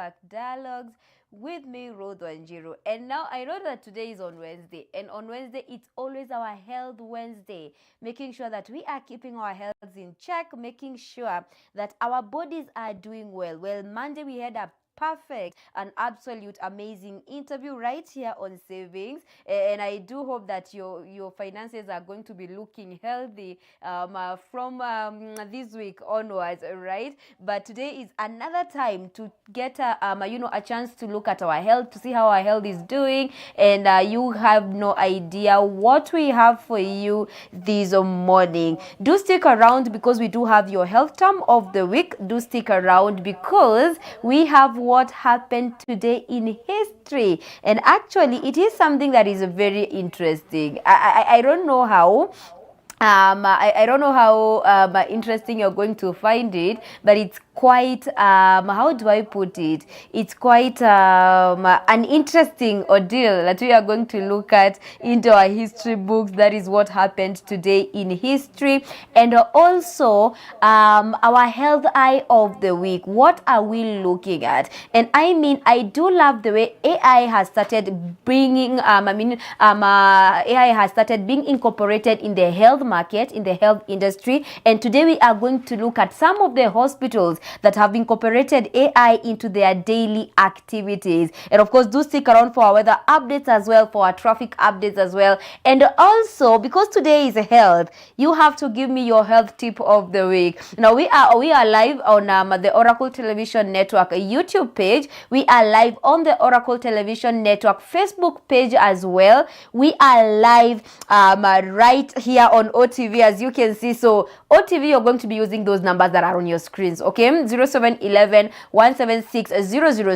Impact Dialogues with me, Ruth Wanjiru. And now I know that today is on Wednesday, and on Wednesday it's always our Health Wednesday, making sure that we are keeping our health in check, making sure that our bodies are doing well. Well, Monday we had a perfect and absolute amazing interview right here on savings, and I do hope that your finances are going to be looking healthy from this week onwards, right? But today is another time to get a chance to look at our health, to see how our health is doing, and you have no idea what we have for you this morning. Do stick around because we do have your health term of the week. Do stick around because we have what happened today in history, and actually it is something that is very interesting. I don't know how I don't know how interesting you're going to find it, but it's quite, how do I put it? It's quite an interesting ordeal that we are going to look at into our history books. That is what happened today in history. And also our health eye of the week. What are we looking at? And I mean, I do love the way AI has started bringing, AI has started being incorporated in the health market, in the health industry. And today we are going to look at some of the hospitals that have incorporated AI into their daily activities. And of course, do stick around for our weather updates as well, for our traffic updates as well. And also, because today is health, you have to give me your health tip of the week. Now we are live on the Oracle Television Network YouTube page. We are live on the Oracle Television Network Facebook page as well. We are live right here on OTV, as you can see. So OTV, you're going to be using those numbers that are on your screens, okay? 0711 176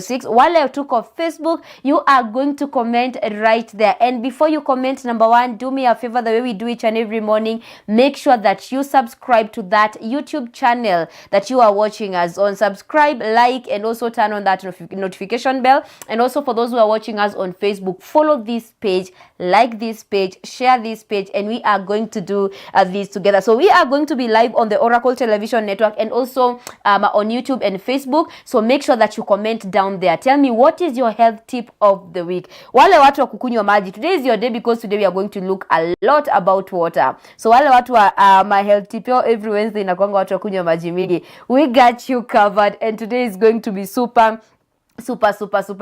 006. While I took off Facebook, you are going to comment right there. And before you comment, number one, do me a favor, the way we do each and every morning, make sure that you subscribe to that YouTube channel that you are watching us on. Subscribe, like, and also turn on that notification bell. And also for those who are watching us on Facebook, follow this page, like this page, share this page, and we are going to do this together. So we are going to be live on the Oracle Television Network and also on YouTube and Facebook. So make sure that you comment down there. Tell me, what is your health tip of the week? Wale watu wa kukunywa maji, today is your day because today we are going to look a lot about water. So wale watu wa my health tip every Wednesday inakuanga watu wa kunywa maji mingi. We got you covered, and today is going to be super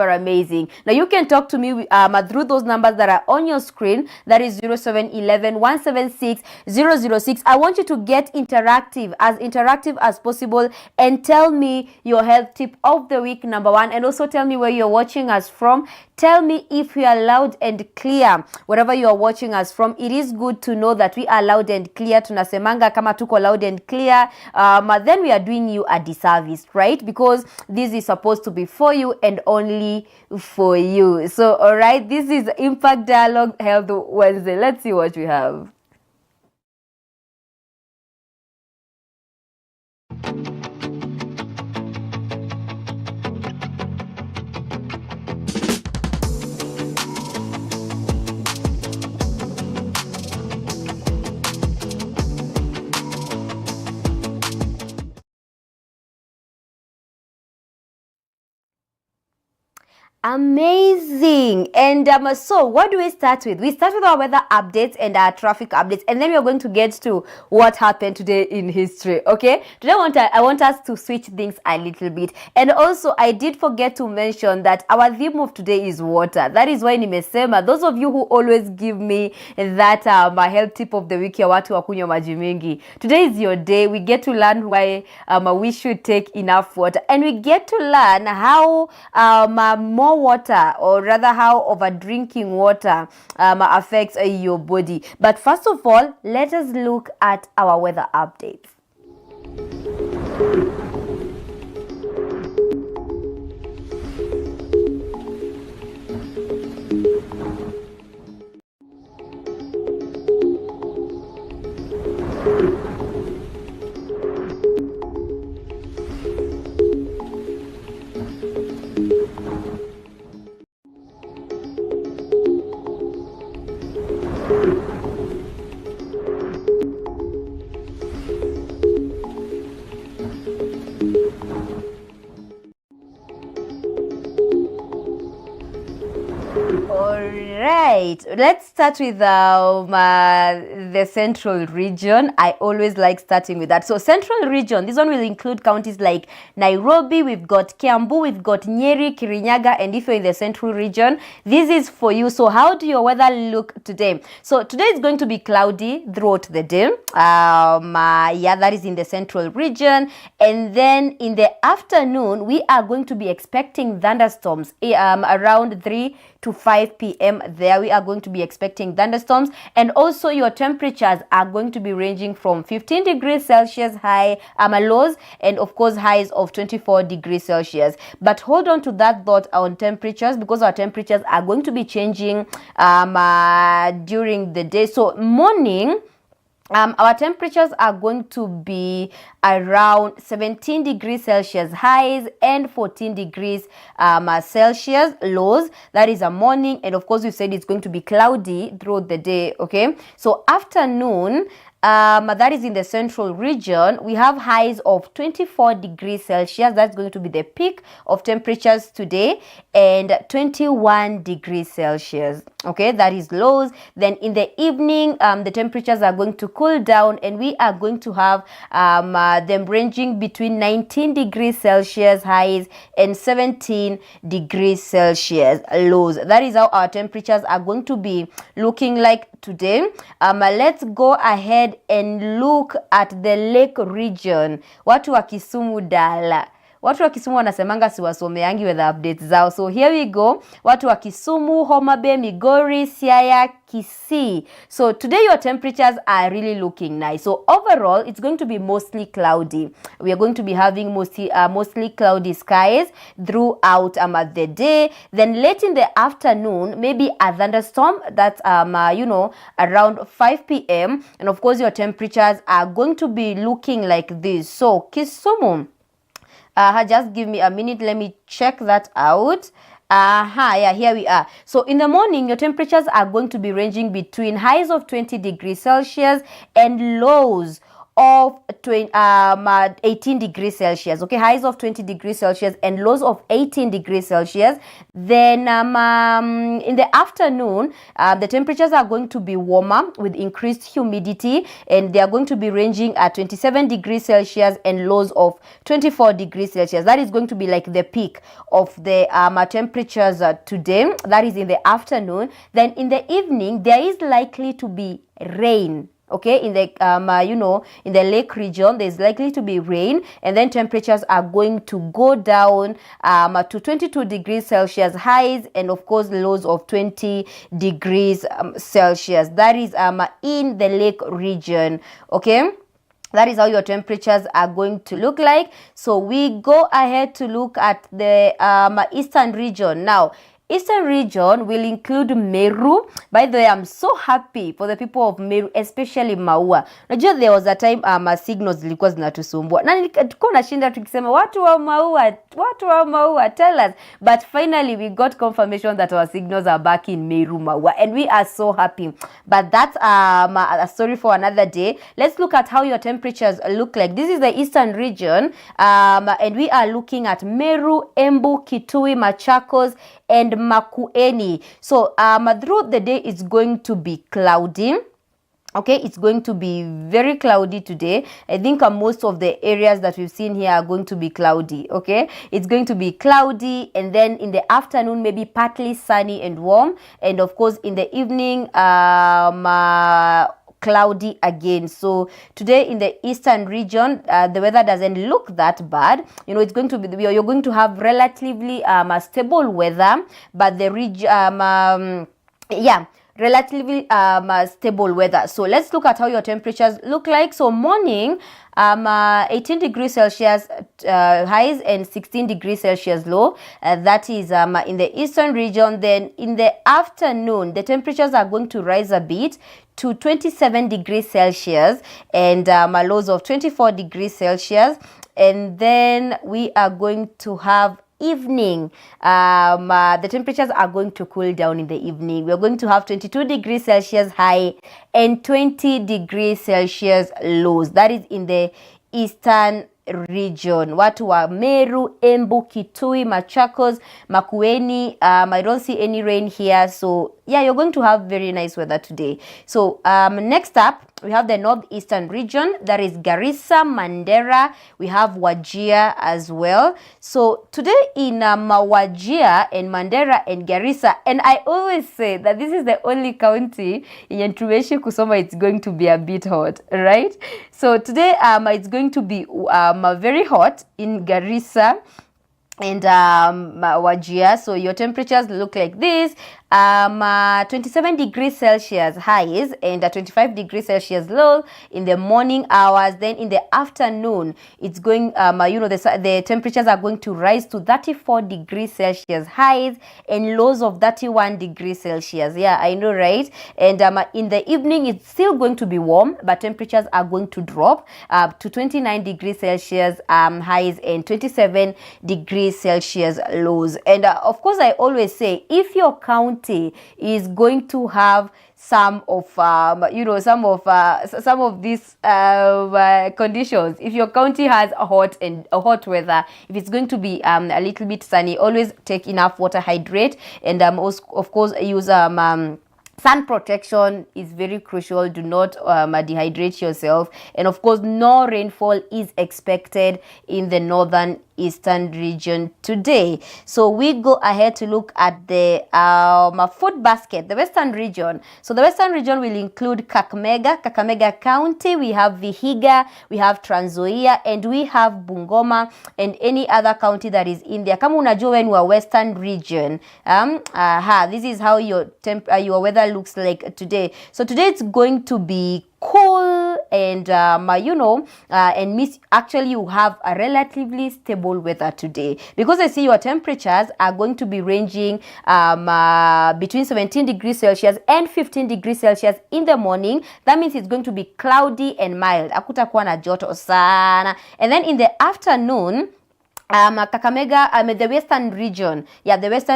amazing. Now you can talk to me through those numbers that are on your screen. That is 0711 176 006. I want you to get interactive as possible, and tell me your health tip of the week, number one, and also tell me where you're watching us from. Tell me if we are loud and clear wherever you are watching us from. It is good to know that we are loud and clear. Tunasemanga kama tuko loud and clear, then we are doing you a disservice, right? Because this is supposed to be for you and only for you. So, all right, this is Impact Dialogue Health Wednesday. Let's see what we have. Amazing. And so what do we start with? We start with our weather updates and our traffic updates, and then we're going to get to what happened today in history. Okay, today I want us to switch things a little bit. And also, I did forget to mention that our theme of today is water. That is why nimesema, those of you who always give me that my health tip of the week ya watu wa kunywa maji mengi, today is your day. We get to learn why we should take enough water, and we get to learn how more water, or rather how over drinking water affects your body. But first of all, let us look at our weather updates. right, let's start with the central region. I always like starting with that. So central region, this one will include counties like Nairobi, we've got Kiambu, we've got Nyeri, Kirinyaga, and if you're in the central region, this is for you. So how do your weather look today? So today is going to be cloudy throughout the day. Yeah, that is in the central region. And then in the afternoon, we are going to be expecting thunderstorms around 3 to 5 p.m. there we are going to be expecting thunderstorms, and also your temperatures are going to be ranging from 15 degrees Celsius high lows, and of course highs of 24 degrees Celsius. But hold on to that thought on temperatures, because our temperatures are going to be changing during the day. So morning, our temperatures are going to be around 17 degrees Celsius highs and 14 degrees Celsius lows. That is a morning, and of course we said it's going to be cloudy throughout the day. Okay, so afternoon, that is in the central region, we have highs of 24 degrees Celsius. That's going to be the peak of temperatures today, and 21 degrees Celsius. Okay, that is lows. Then in the evening, the temperatures are going to cool down, and we are going to have them ranging between 19 degrees Celsius highs and 17 degrees Celsius lows. That is how our temperatures are going to be looking like today. Let's go ahead and look at the lake region. Watu wa Kisumu dala. Watu wa Kisumu wanasemanga siwasomeangi weather updates zao. So here we go. Watu wa Kisumu, Homa Bay, Migori, Siaya, Kisii. So today your temperatures are really looking nice. So overall, it's going to be mostly cloudy. We are going to be having mostly cloudy skies throughout the day. Then late in the afternoon, maybe a thunderstorm. That's around 5 p.m. And of course, your temperatures are going to be looking like this. So Kisumu, just give me a minute, let me check that out. Yeah, here we are. So in the morning, your temperatures are going to be ranging between highs of 20 degrees Celsius and lows of 18 degrees Celsius. Okay, highs of 20 degrees Celsius and lows of 18 degrees Celsius. Then in the afternoon, the temperatures are going to be warmer with increased humidity, and they are going to be ranging at 27 degrees Celsius and lows of 24 degrees Celsius. That is going to be like the peak of the temperatures today. That is in the afternoon. Then in the evening, there is likely to be rain. Okay, in the in the lake region, there's likely to be rain, and then temperatures are going to go down to 22 degrees Celsius highs, and of course lows of 20 degrees Celsius. That is in the lake region. Okay, that is how your temperatures are going to look like. So we go ahead to look at the eastern region now. Eastern region will include Meru. By the way, I'm so happy for the people of Meru, especially Maua. Najua there was a time signals zilikuwa zinatusumbua. Na tulikuwa nashinda tukisema watu wa Maua, tell us. But finally we got confirmation that our signals are back in Meru, Maua, and we are so happy. But that's a story for another day. Let's look at how your temperatures look like. This is the eastern region, and we are looking at Meru, Embu, Kitui, Machakos, and Makueni. So throughout the day, it's going to be cloudy. Okay, it's going to be very cloudy today. I think most of the areas that we've seen here are going to be cloudy. Okay, it's going to be cloudy, and then in the afternoon, maybe partly sunny and warm, and of course in the evening, cloudy again. So today in the eastern region, the weather doesn't look that bad. You know, it's going to be, you're going to have relatively stable weather, but the region, relatively stable weather. So let's look at how your temperatures look like. So morning, 18 degrees Celsius highs and 16 degrees Celsius low. That is in the eastern region. Then in the afternoon, the temperatures are going to rise a bit to 27 degrees Celsius and lows of 24 degrees Celsius. And then we are going to have evening. The temperatures are going to cool down in the evening. We're going to have 22 degrees Celsius high and 20 degrees Celsius lows. That is in the eastern region. Watu wa Meru, Embu, Kitui, Machakos, Makueni. I don't see any rain here. So yeah, you're going to have very nice weather today. So next up, we have the northeastern region. That is Garissa, Mandera. We have Wajir as well. So today in Wajir and Mandera and Garissa, and I always say that this is the only county in Ntumeshi Kusoma it's going to be a bit hot, right? So today it's going to be very hot in Garissa and Wajir. So your temperatures look like this. 27 degrees Celsius highs and 25 degrees Celsius low in the morning hours. Then in the afternoon, it's going, the temperatures are going to rise to 34 degrees Celsius highs and lows of 31 degrees Celsius. Yeah, I know, right? And in the evening, it's still going to be warm, but temperatures are going to drop to 29 degrees Celsius highs and 27 degrees Celsius lows. And of course, I always say, if your county is going to have some of these conditions, if your county has a hot weather, if it's going to be a little bit sunny, always take enough water, hydrate, and of course use sun protection is very crucial. Do not dehydrate yourself. And of course, no rainfall is expected in the northern eastern region today. So we go ahead to look at the food basket, the western region. So the western region will include Kakamega County, we have Vihiga, we have Trans Nzoia, and we have Bungoma, and any other county that is in there. Kama unajua when we are western region, this is how your weather looks like today. So today it's going to be cool and actually you have a relatively stable weather today, because I see your temperatures are going to be ranging between 17 degrees Celsius and 15 degrees Celsius in the morning. That means it's going to be cloudy and mild. Hakutakuwa na joto sana. And then in the afternoon, Kakamega, the western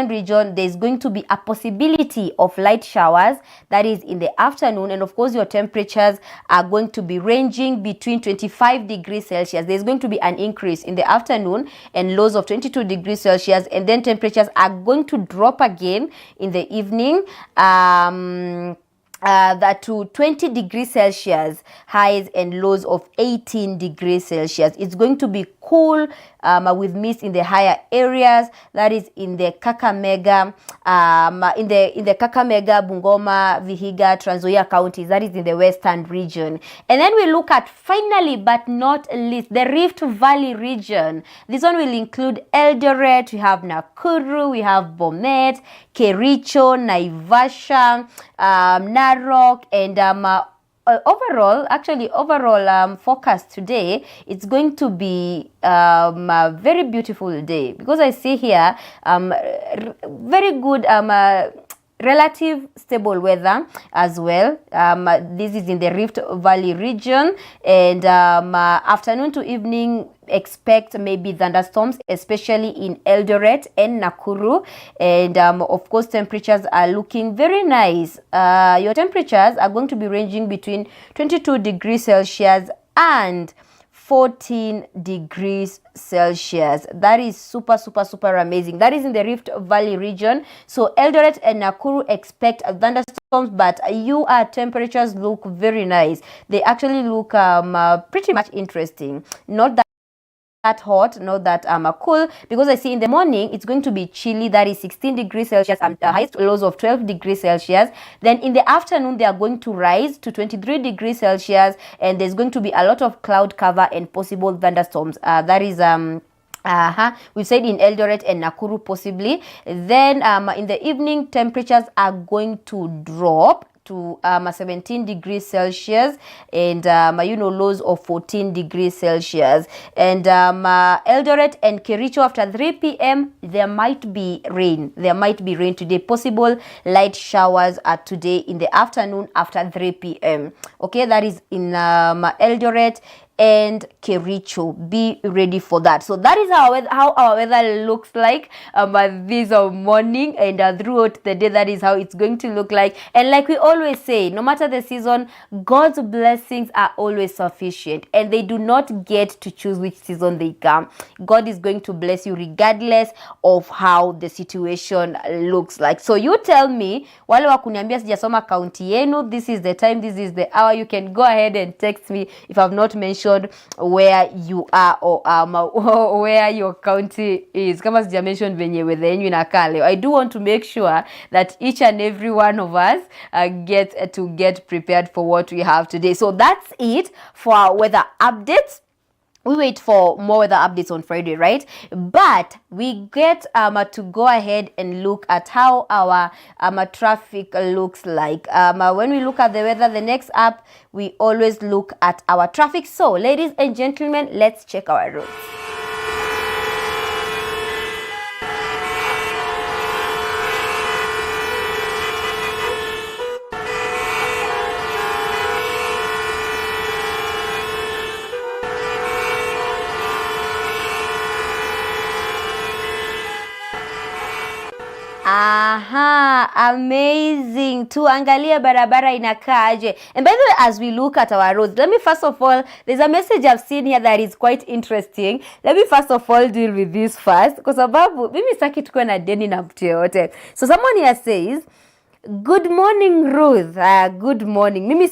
region, there's going to be a possibility of light showers. That is in the afternoon, and of course your temperatures are going to be ranging between 25 degrees Celsius. There's going to be an increase in the afternoon and lows of 22 degrees Celsius, and then temperatures are going to drop again in the evening. That to 20 degrees Celsius highs and lows of 18 degrees Celsius. It's going to be cool with mist in the higher areas. That is in the Kakamega, in the Kakamega, Bungoma, Vihiga, Trans Nzoia counties. That is in the western region. And then we look at, finally but not least, the Rift Valley region. This one will include Eldoret, we have Nakuru, we have Bomet, Kericho, Naivasha, Narok, and overall forecast today, it's going to be a very beautiful day, because I see here very good relative stable weather as well. This is in the Rift Valley region, and afternoon to evening expect maybe thunderstorms, especially in Eldoret and Nakuru. And of course temperatures are looking very nice. Your temperatures are going to be ranging between 22 degrees Celsius and 14 degrees Celsius. That is super amazing. That is in the Rift Valley region. So Eldoret and Nakuru expect thunderstorms, but your temperatures look very nice. They actually look pretty much interesting. Not that hot, not that cool, because I see in the morning it's going to be chilly. That is 16 degrees Celsius and highest lows of 12 degrees Celsius. Then in the afternoon they are going to rise to 23 degrees Celsius, and there's going to be a lot of cloud cover and possible thunderstorms. That is we said in Eldoret and Nakuru possibly. Then in the evening temperatures are going to drop to 17 degrees Celsius and lows of 14 degrees Celsius. And Eldoret and Kericho after 3 p.m. there might be rain. There might be rain today. Possible light showers are today in the afternoon after 3 p.m. Okay, that is in Eldoret and Kericho. Be ready for that. So that is how our weather looks like this morning and throughout the day. That is how it's going to look like. And like we always say, no matter the season, God's blessings are always sufficient, and they do not get to choose which season they come. God is going to bless you regardless of how the situation looks like. So you tell me, wale wa kuniambia sijasoma county yenu, this is the time, this is the hour, you can go ahead and text me if I've not mentioned where you are or where your county is. Kama sija mention venye weather yenu inakaa leo. I do want to make sure that each and every one of us get prepared for what we have today. So that's it for our weather updates. We wait for more weather updates on Friday, right? But we get to go ahead and look at how our traffic looks like. When we look at the weather, the next up, we always look at our traffic. So, ladies and gentlemen, let's check our roads. Aha, amazing. Tuangalie barabara inakaaje. And by the way, as we look at our roads, let me first of all, there's a message I've seen here that is quite interesting. Let me first of all deal with this first, kwa sababu mimi sitaki tukuwe na deni na mtu yote. So someone here says, good morning Ruth. Good morning. Mimi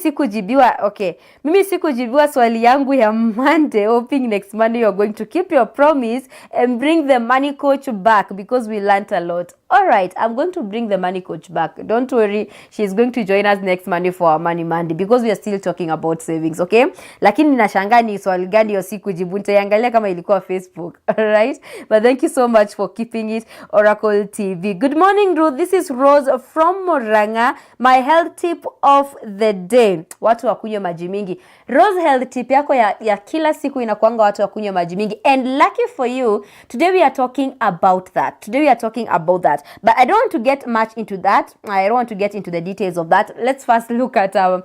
sikujibiwa swali yangu ya Monday, hoping next Monday you're going to keep your promise and bring the money coach back because we learned a lot. All right, I'm going to bring the money coach back. Don't worry, she's going to join us next Monday for our Money Monday because we are still talking about savings, okay? Lakini nashangaa ni swali gani hiyo sikujibu. Nitaiangalia kama ilikuwa Facebook. All right? But thank you so much for keeping it Oracle TV. Good morning, Ruth. This is Rose from Moranga. My health tip of the day. Watu wakunywe maji mingi. Rose, health tip yako ya kila siku inakuanga watu wakunywe maji mingi. And lucky for you, today we are talking about that. But I don't want to get much into that. I don't want to get into the details of that. Let's first look at our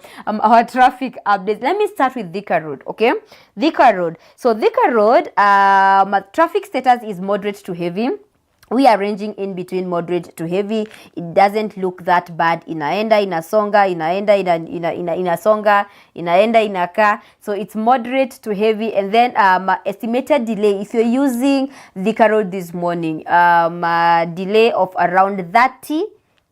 traffic updates. Let me start with Thika Road, okay? Thika Road. So Thika Road, traffic status is moderate to heavy. We are ranging in between moderate to heavy. It doesn't look that bad. Inaenda, inasonga, inasonga, inaenda, inaka. So it's moderate to heavy. And then estimated delay, if you're using Thika Road this morning, delay of around 30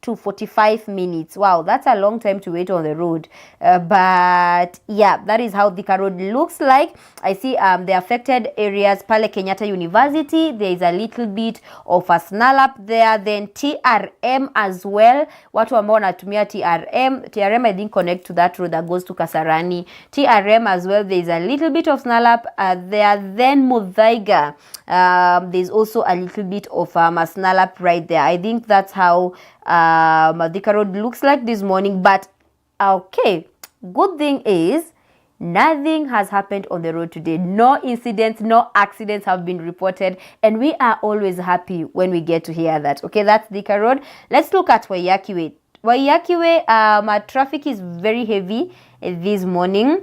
to 45 minutes. Wow, that's a long time to wait on the road. But yeah, that is how Thika Road looks like. I see the affected areas, Pale Kenyatta University, there is a little bit of a snarl up there. Then TRM as well. Watu ambao wanatumia TRM I didn't connect to that road that goes to Kasarani. TRM as well, there is a little bit of snarl up there. Then Muthaiga, there's also a little bit of a snarl up right there. I think that's how Thika Road looks like this morning. But okay, good thing is nothing has happened on the road today. No incidents, no accidents have been reported, and we are always happy when we get to hear that. Okay, that's Thika Road. Let's look at Waiyaki Way. My traffic is very heavy this morning.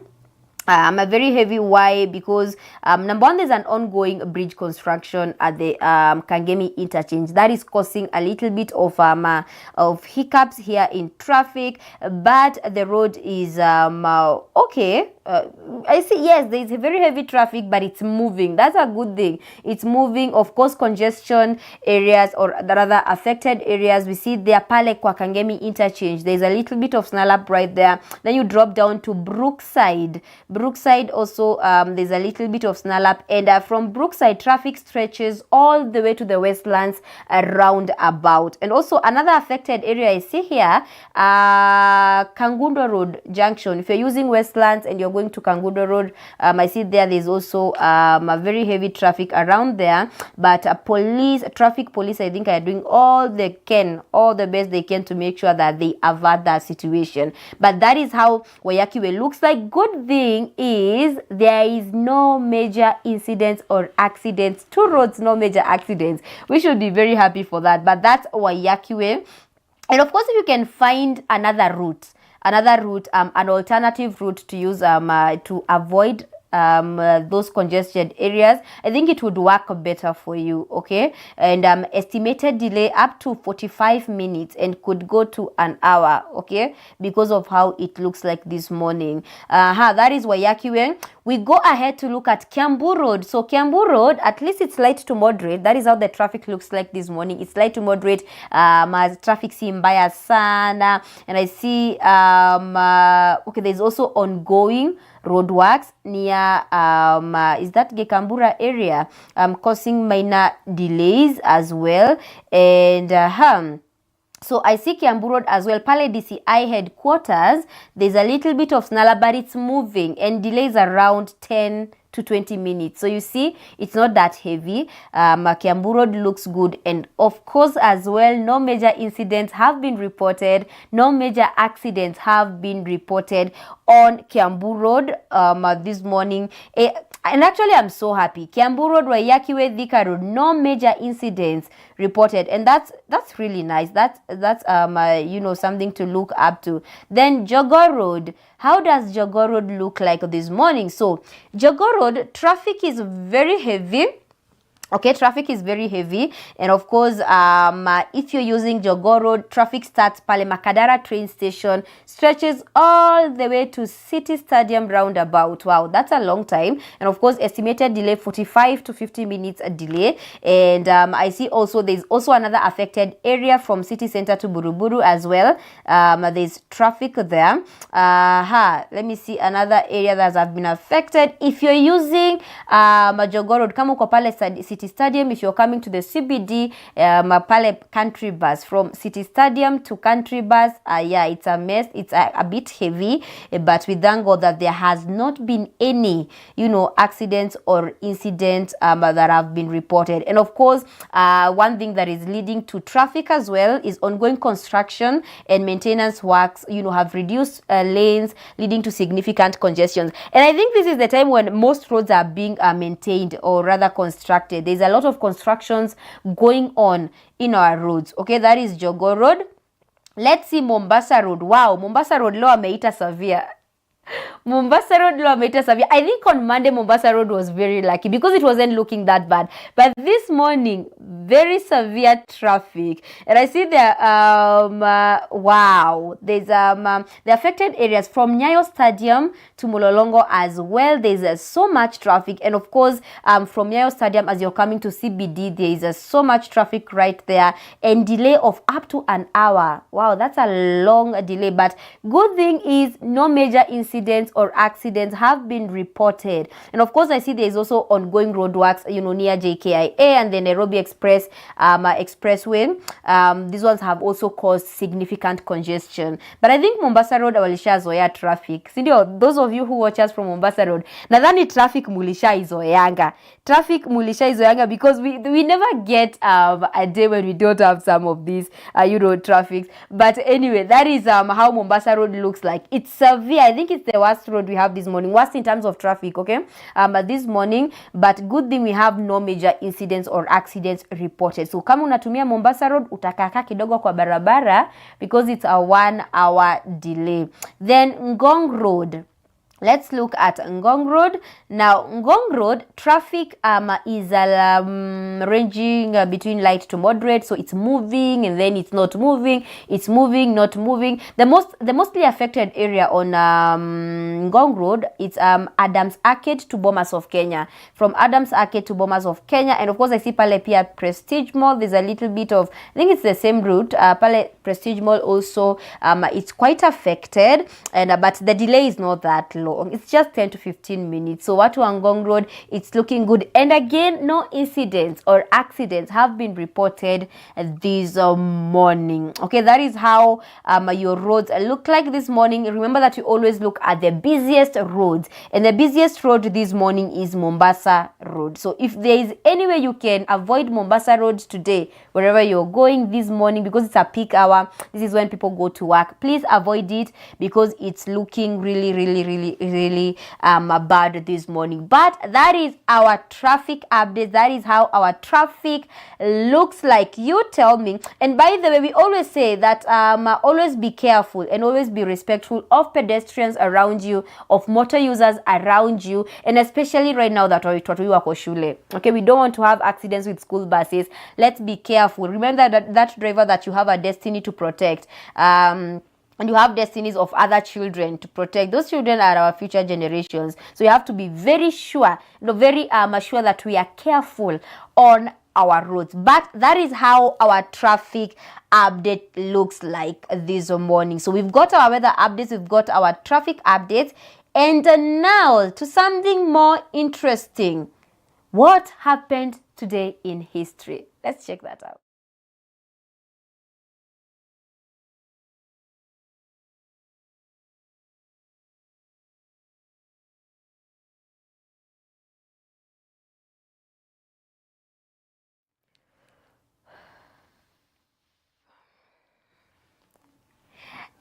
A very heavy. Why? Because number one, there's an ongoing bridge construction at the Kangemi interchange that is causing a little bit of hiccups here in traffic, but the road is okay. I see, yes, there is a very heavy traffic, but it's moving. That's a good thing. It's moving. Of course, congestion areas or the rather affected areas, we see there Pale kwa Kangemi interchange. There's a little bit of snarl up right there. Then you drop down to Brookside. Brookside also, there's a little bit of snarl up. And from Brookside, traffic stretches all the way to the Westlands roundabout. And also another affected area I see here, Kangundo Road Junction. If you're using Westlands and you're going to Kangundo Road, I see there's also a very heavy traffic around there. But traffic police, I think are doing all they can, all the best they can to make sure that they avert that situation. But that is how Waiyaki Way looks like. Good thing is there is no major incidents or accidents. Two roads, no major accidents. We should be very happy for that. But that's Waiyaki Way. And of course, if you can find another route, an alternative route to use to avoid those congested areas, I think it would work better for you, okay? And estimated delay up to 45 minutes and could go to an hour, okay, because of how it looks like this morning. That is Wayakiwe. We go ahead to look at Kiambu Road. So Kiambu Road, at least it's light to moderate. That is how the traffic looks like this morning. It's light to moderate. Traffic si mbaya sana. And I see, okay, there's also ongoing roadworks near is that Gekambura area, causing minor delays as well. And so I see Kiambu Road as well. Pale DCI headquarters, there's a little bit of snarl, but it's moving and delays around 10 to 20 minutes. So you see, it's not that heavy. Kiambu Road looks good. And of course, as well, no major incidents have been reported. No major accidents have been reported on Kiambu Road this morning. And actually, I'm so happy. Kiambu Road, Wayakiwe, Thika Road, no major incidents reported, and that's really nice. That's something to look up to. Then Jogoo Road, how does Jogoo Road look like this morning? So Jogoo Road, traffic is very heavy. Okay, traffic is very heavy, and of course, if you're using Jogoo Road, traffic starts Pale Makadara train station, stretches all the way to City Stadium roundabout. Wow, that's a long time. And of course, estimated delay 45 to 50 minutes a delay. And I see also there's also another affected area from City Center to Buruburu as well. There's traffic there. Let me see another area that has been affected. If you're using Jogoo Road, kama uko pale City Stadium, if you're coming to the CBD, Pale Country Bus, from City Stadium to Country Bus, yeah, it's a mess. It's a bit heavy, but we thank God that there has not been any, accidents or incidents that have been reported. And of course, one thing that is leading to traffic as well is ongoing construction and maintenance works, have reduced lanes, leading to significant congestions. And I think this is the time when most roads are being maintained, or rather constructed. There's a lot of constructions going on in our roads. Okay, that is Jogoo Road. Let's see Mombasa Road. Wow, Mombasa Road leo ameita severe. Mombasa Road leo ameita severe. I think on Monday Mombasa Road was very lucky because it wasn't looking that bad. But this morning, very severe traffic. And I see there, wow, there's the affected areas from Nyayo Stadium to Mulolongo as well. There's so much traffic. And of course, from Nyayo Stadium, as you're coming to CBD, there is so much traffic right there, and delay of up to an hour. Wow, that's a long delay. But good thing is no major incidents or accidents have been reported. And of course, I see there is also ongoing roadworks, near JKIA and the Nairobi Expressway. These ones have also caused significant congestion. But I think Mombasa Road walishazoea traffic. Sindio, those of you who watch us from Mombasa Road, nadhani traffic mulishaizoeanga. Traffic mulishaizoeanga because we never get a day when we don't have some of these, traffic. But anyway, that is how Mombasa Road looks like. It's severe. I think it's the worst road we have this morning. Worst in terms of traffic, okay? This morning, but good thing we have no major incidents or accidents reported. So kama unatumia Mombasa Road, utakaka kidogo kwa barabara because it's a 1 hour delay. Then Ngong Road. Let's look at Ngong Road. Now, Ngong Road, traffic is ranging between light to moderate. So it's moving and then it's not moving. It's moving, not moving. The mostly affected area on Ngong Road, it's Adams Arcade to Bomas of Kenya. From Adams Arcade to Bomas of Kenya. And of course, I see Pale Pia Prestige Mall. There's a little bit of, I think it's the same route. Pale Prestige Mall also, it's quite affected. And but the delay is not that long. It's just 10 to 15 minutes. So watu wa Ngong Road, it's looking good. And again, no incidents or accidents have been reported this morning. Okay, that is how your roads look like this morning. Remember that you always look at the busiest roads. And the busiest road this morning is Mombasa Road. So if there is any way you can avoid Mombasa Road today, wherever you're going this morning, because it's a peak hour, this is when people go to work, please avoid it because it's looking really, really, really, really bad this morning. But that is our traffic update. That is how our traffic looks like. You tell me. And by the way, we always say that always be careful and always be respectful of pedestrians around you, of motor users around you, and especially right now that we wako shule. Okay, we don't want to have accidents with school buses. Let's be careful. Remember that driver that you have a destiny to protect. And you have destinies of other children to protect. Those children are our future generations. So you have to be very sure, very sure that we are careful on our roads. But that is how our traffic update looks like this morning. So we've got our weather updates, we've got our traffic updates, and now to something more interesting. What happened today in history? Let's check that out.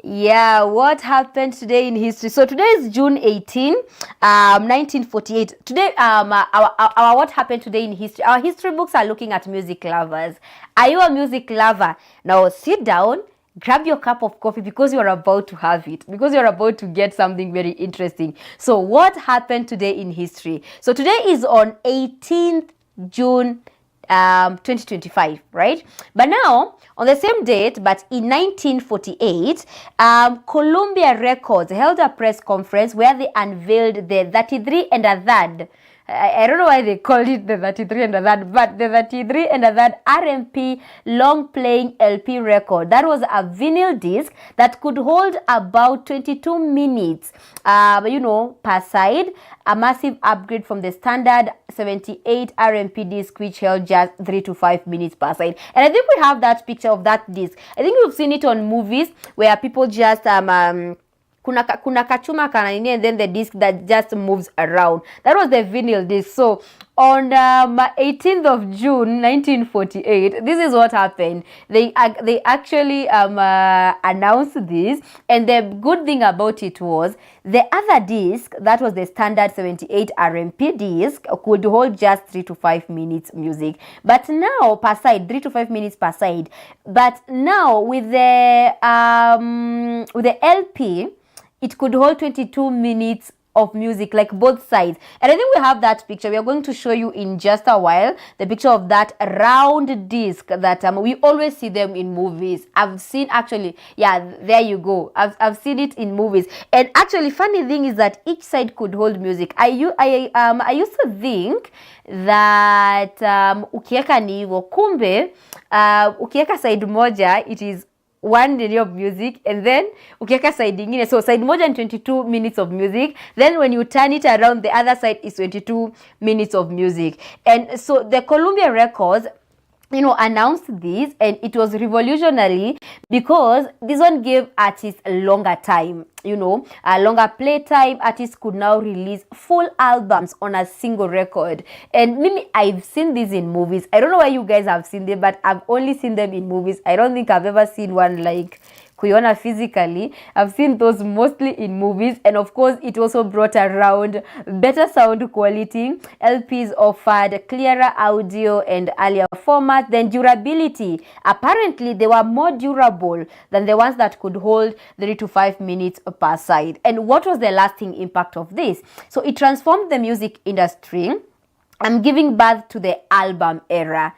Yeah, what happened today in history? So today is June 18, 1948. Today, our what happened today in history? Our history books are looking at music lovers. Are you a music lover? Now sit down, grab your cup of coffee because you're about to have it, because you're about to get something very interesting. So what happened today in history? So today is on 18th June 2025, right? But now, on the same date, but in 1948, Columbia Records held a press conference where they unveiled the 33 and a third. I don't know why they called it the 33 and a third, but the 33 and a third R&P long playing LP record. That was a vinyl disc that could hold about 22 minutes, per side. A massive upgrade from the standard 78 R&P disc, which held just 3 to 5 minutes per side. And I think we have that picture of that disc. I think we've seen it on movies where people just kuna kachuma kanini, and then the disc that just moves around. That was the vinyl disc. So on 18th of June 1948, this is what happened. They actually announced this, and the good thing about it was the other disc, that was the standard 78 R&P disc, could hold just 3 to 5 minutes music. But now per side, 3 to 5 minutes per side. But now with the LP, it could hold 22 minutes of music, like both sides. And I think we have that picture. We are going to show you in just a while the picture of that round disc that we always see them in movies. I've seen, actually, yeah, there you go. I've seen it in movies. And actually, funny thing is that each side could hold music. I used to think that ukieka ni hivyo, kumbe ukieka side moja, it is 1 minute of music, and then ukiweka side ingine, so side moja and 22 minutes of music, then when you turn it around, the other side is 22 minutes of music. And so the Columbia Records announced this, and it was revolutionary because this one gave artists a longer time, a longer play time. Artists could now release full albums on a single record. And maybe I've seen this in movies. I don't know why you guys have seen them, but I've only seen them in movies. I don't think I've ever seen one like kuiona physically. I've seen those mostly in movies, and of course it also brought around better sound quality. LPs offered clearer audio and earlier format. Then durability, apparently they were more durable than the ones that could hold 3 to 5 minutes per side. And what was the lasting impact of this? So it transformed the music industry. I'm giving birth to the album era,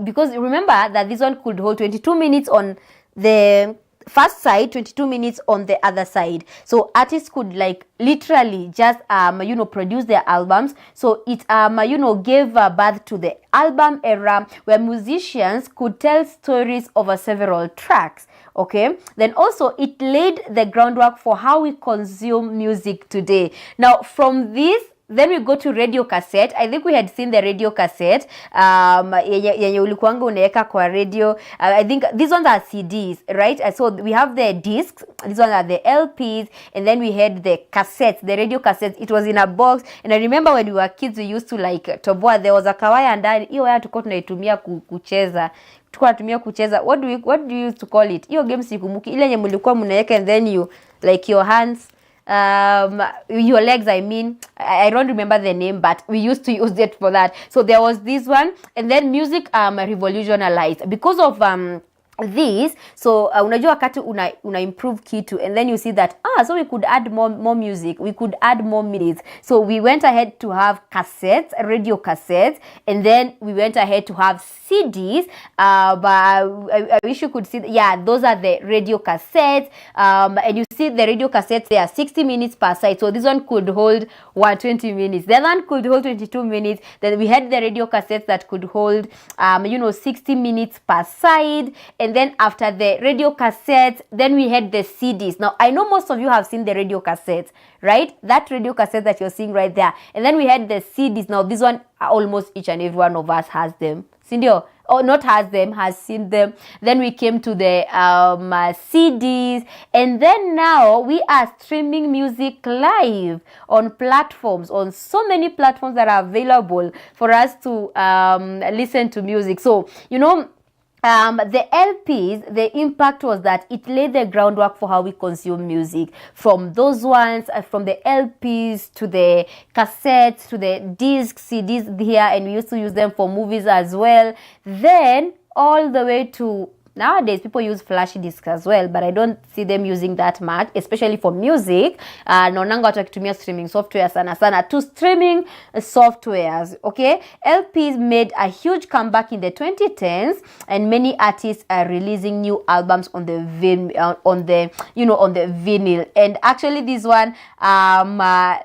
because remember that this one could hold 22 minutes on the first side, 22 minutes on the other side. So artists could like literally just produce their albums. So it gave birth to the album era, where musicians could tell stories over several tracks. Okay, then also it laid the groundwork for how we consume music today. Now from this, then we go to radio cassette. I think we had seen the radio cassette yenye ulikuanga unaweka kwa radio. I think these ones are CDs, right? So we have the discs, these ones are the LPs, and then we had the cassettes, the radio cassettes. It was in a box, and I remember when we were kids, we used to like toboa. There was a kawaya ndani, hiyo waya tulikuwa tunaitumia kucheza. What do you used to call it? Hiyo game sikumbuki, ile yenye mlikuwa mnaweka and then you like your hands your legs, I mean, I don't remember the name, but we used to use it for that. So there was this one, and then music revolutionized because of this. So unajua wakati una improve kitu, and then you see that so we could add more music, we could add more minutes. So we went ahead to have cassettes, radio cassettes, and then we went ahead to have CDs. But I wish you could see yeah, those are the radio cassettes. And you see the radio cassettes, they are 60 minutes per side. So this one could hold 120 minutes, the other one could hold 22 minutes. Then we had the radio cassettes that could hold 60 minutes per side. And then after the radio cassettes, then we had the CDs. Now, I know most of you have seen the radio cassettes, right? That radio cassette that you're seeing right there. And then we had the CDs. Now, this one, almost each and every one of us has them. Sindio? Or not has them, has seen them. Then we came to the CDs. And then now we are streaming music live on platforms, on so many platforms that are available for us to listen to music. So, the LPs, the impact was that it laid the groundwork for how we consume music. From those ones, from the LPs to the cassettes to the discs, CDs here, and we used to use them for movies as well. Then all the way to nowadays, people use flashy discs as well, but I don't see them using that much, especially for music. Naonanga watu wakitumia streaming software sana sana. To streaming softwares, okay? LPs made a huge comeback in the 2010s, and many artists are releasing new albums on the vinyl. And actually, this one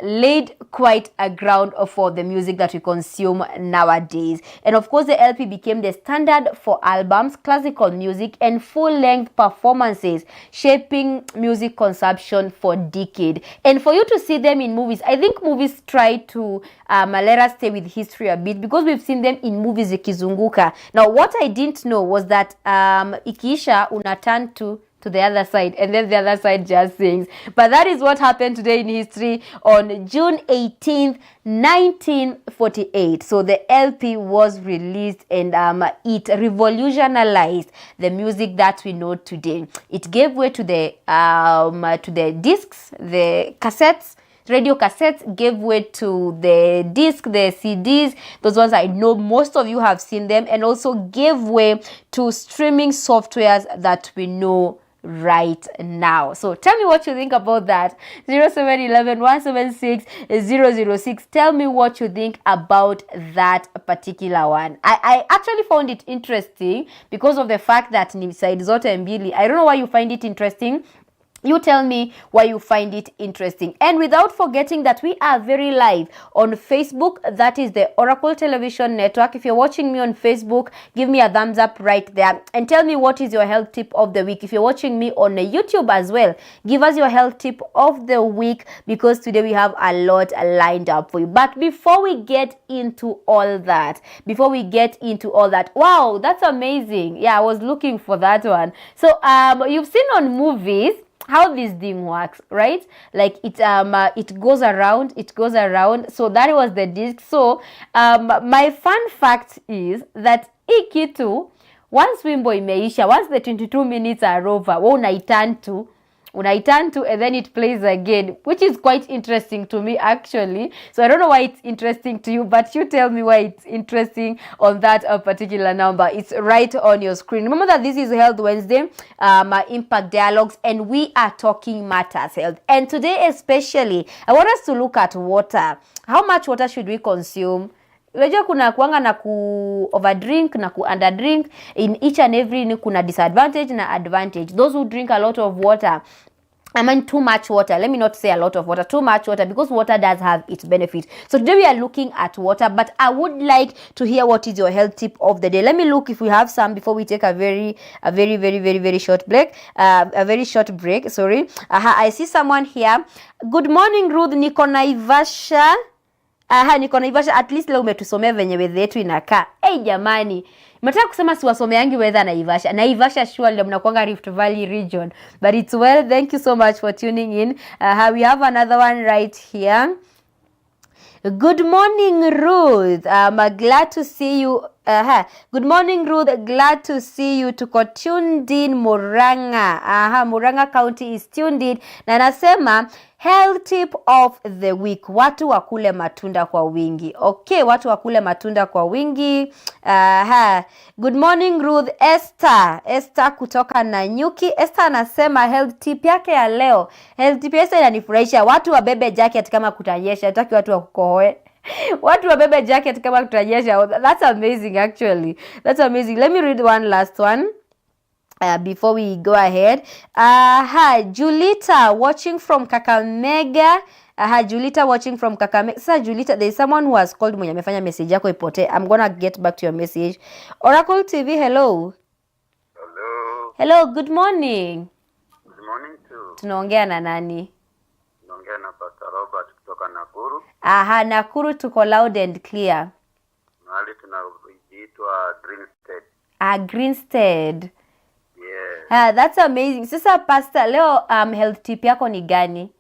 laid quite a ground for the music that we consume nowadays. And of course, the LP became the standard for albums, classical music, and full-length performances, shaping music consumption for decades. And for you to see them in movies, I think movies try to let us stay with history a bit, because we've seen them in movies ikizunguka. Now, what I didn't know was that ikiisha una turn to the other side, and then the other side just sings. But that is what happened today in history on June 18th, 1948. So the LP was released, and it revolutionized the music that we know today. It gave way to the discs, the cassettes. Radio cassettes gave way to the disc, the CDs. Those ones I know most of you have seen them, and also gave way to streaming softwares that we know right now. So tell me what you think about that. 0711-176-006. Tell me what you think about that particular one. I actually found it interesting because of the fact that ni side zote mbili. I don't know why you find it interesting. You tell me why you find it interesting. And without forgetting that we are very live on Facebook. That is the Oracle Television Network. If you're watching me on Facebook, give me a thumbs up right there. And tell me what is your health tip of the week. If you're watching me on YouTube as well, give us your health tip of the week, because today we have a lot lined up for you. But before we get into all that, wow, that's amazing. Yeah, I was looking for that one. So you've seen on movies how this thing works, right? Like it goes around. So that was the disc. So my fun fact is that hii kitu, once wimbo imeisha, once the 22 minutes are over, unaiturn to, and then it plays again, which is quite interesting to me actually. So I don't know why it's interesting to you, but you tell me why it's interesting on that particular number. It's right on your screen. Remember that this is Health Wednesday, Impact Dialogues, and we are talking matters health. And today especially, I want us to look at water. How much water should we consume? Unajua kuna kuanga na ku overdrink na ku underdrink. In each and every kuna disadvantage na advantage. Those who drink a lot of water, I mean too much water. Let me not say a lot of water, too much water, because water does have its benefit. So today we are looking at water, but I would like to hear what is your health tip of the day. Let me look if we have some before we take a very short break. Sorry. I see someone here. Good morning, Ruth. Niko Naivasha. Niko Naivasha. At least leo umetusomea venye weather yetu inakaa. Jamani. Mataka kusema siwasomeangi weather Naivasha. Naivasha surely mnakuanga Rift Valley region. But it's well. Thank you so much for tuning in. We have another one right here. Good morning, Ruth. I'm glad to see you Good morning, Ruth. Glad to see you. Tuko tuned in Murang'a. Murang'a County is tuned in. Na nasema health tip of the week. Watu wakule matunda kwa wingi. Okay, watu wakule matunda kwa wingi. Good morning, Ruth. Esther kutoka Nanyuki. Esther anasema health tip yake ya leo. Health tip yake inanifurahisha. Watu wabebe jacket kama kutanyesha. Hataki watu wakukohoe. Watu wabebe jacket kama kutanyesha. That's amazing actually. That's amazing. Let me read one last one. Before we go ahead. Julita watching from Kakamega. Julita watching from Kakamega. Sasa Julita, there's someone who has called mwenye amefanya message yako ipote. I'm gonna get back to your message. Oracle TV, hello. Hello, good morning. Good morning too. Tunaongea na nani? Tunaongea na Pastor Robert kutoka Nakuru. Nakuru tuko loud and clear. Mahali tunaitwa Greenstead. Greenstead. Yeah. That's amazing. Sasa Pastor, leo health tip yako ni gani?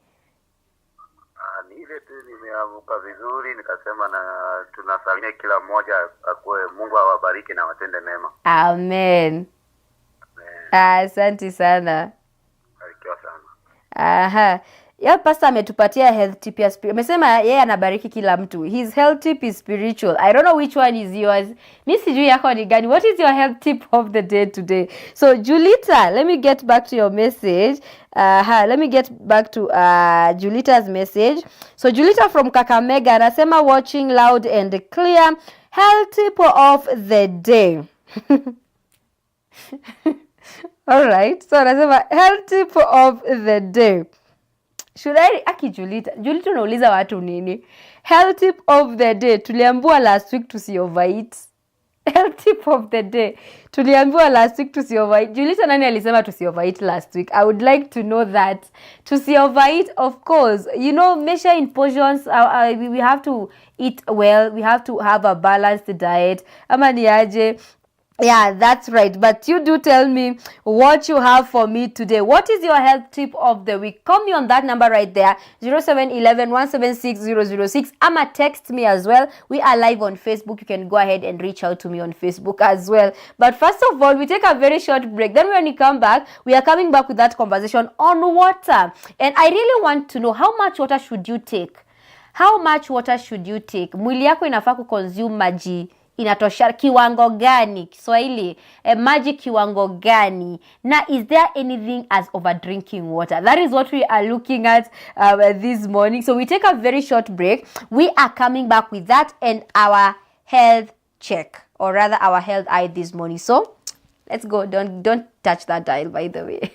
Ni ile tu nimeamka vizuri nikasema na tunasalimia kila mmoja akue Mungu awabariki na watende mema. Amen. Asante sana. Barikiwa sana. Pastor ametupatia health tip ya spiritual. Amesema yeye anabariki kila mtu. His health tip is spiritual. I don't know which one is yours. Mimi sijui yako ni gani. What is your health tip of the day today? So Julita, let me get back to your message. Let me get back to Julita's message. So Julita from Kakamega anasema watching loud and clear. Health tip of the day. All right. So anasema health tip of the day. Should I Julita unauliza watu nini? Health tip of the day. Tuliambiwa last week tusiovereat. Health tip of the day. Tuliambiwa last week tusiovereat. Julita, nani alisema tusiovereat last week? I would like to know that. Tusiovereat, of course. You know, measure in portions. We have to eat well. We have to have a balanced diet. Ama ni aje? Yeah, that's right. But you do tell me what you have for me today. What is your health tip of the week? Call me on that number right there, 0711-176-006. Ama text me as well. We are live on Facebook. You can go ahead and reach out to me on Facebook as well. But first of all, we take a very short break. Then when we come back, we are coming back with that conversation on water. And I really want to know, how much water should you take? How much water should you take? Mwili yako inafaa kuconsume maji inatosha kiwango gani? Kiswahili, maji kiwango gani? Na is there anything as over drinking water? That is what we are looking at this morning. So we take a very short break. We are coming back with that and our health check, or rather our health eye this morning. So let's go. Don't touch that dial, by the way.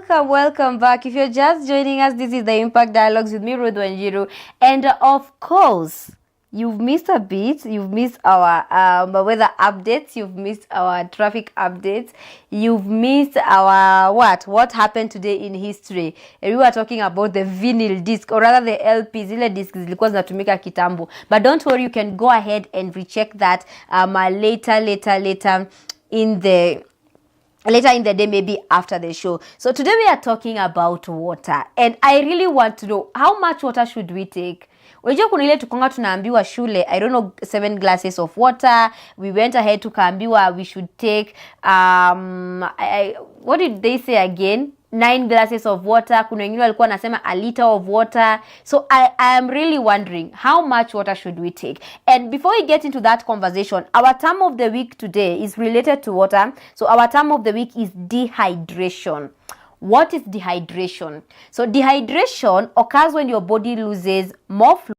Welcome back. If you're just joining us, this is the Impact Dialogues with me, Ruth Wanjiru. And of course, you've missed a bit. You've missed our weather updates. You've missed our traffic updates. You've missed our what happened today in history. And we were talking about the vinyl disc, or rather the LPs. Zile discs zilikuwa zinatumika kitambo. But don't worry, you can go ahead and recheck that later later in the day, maybe after the show. So today we are talking about water, and I really want to know, how much water should we take? Unajua kuna ile tukonga tunaambiwa shule, I don't know, 7 glasses of water. We went ahead tukaambiwa we should take what did they say again? 9 glasses of water. Kuna wengine walikuwa nasema a liter of water. So I am really wondering, how much water should we take? And before we get into that conversation, our term of the week today is related to water. So our term of the week is dehydration. What is dehydration? So dehydration occurs when your body loses more fluid.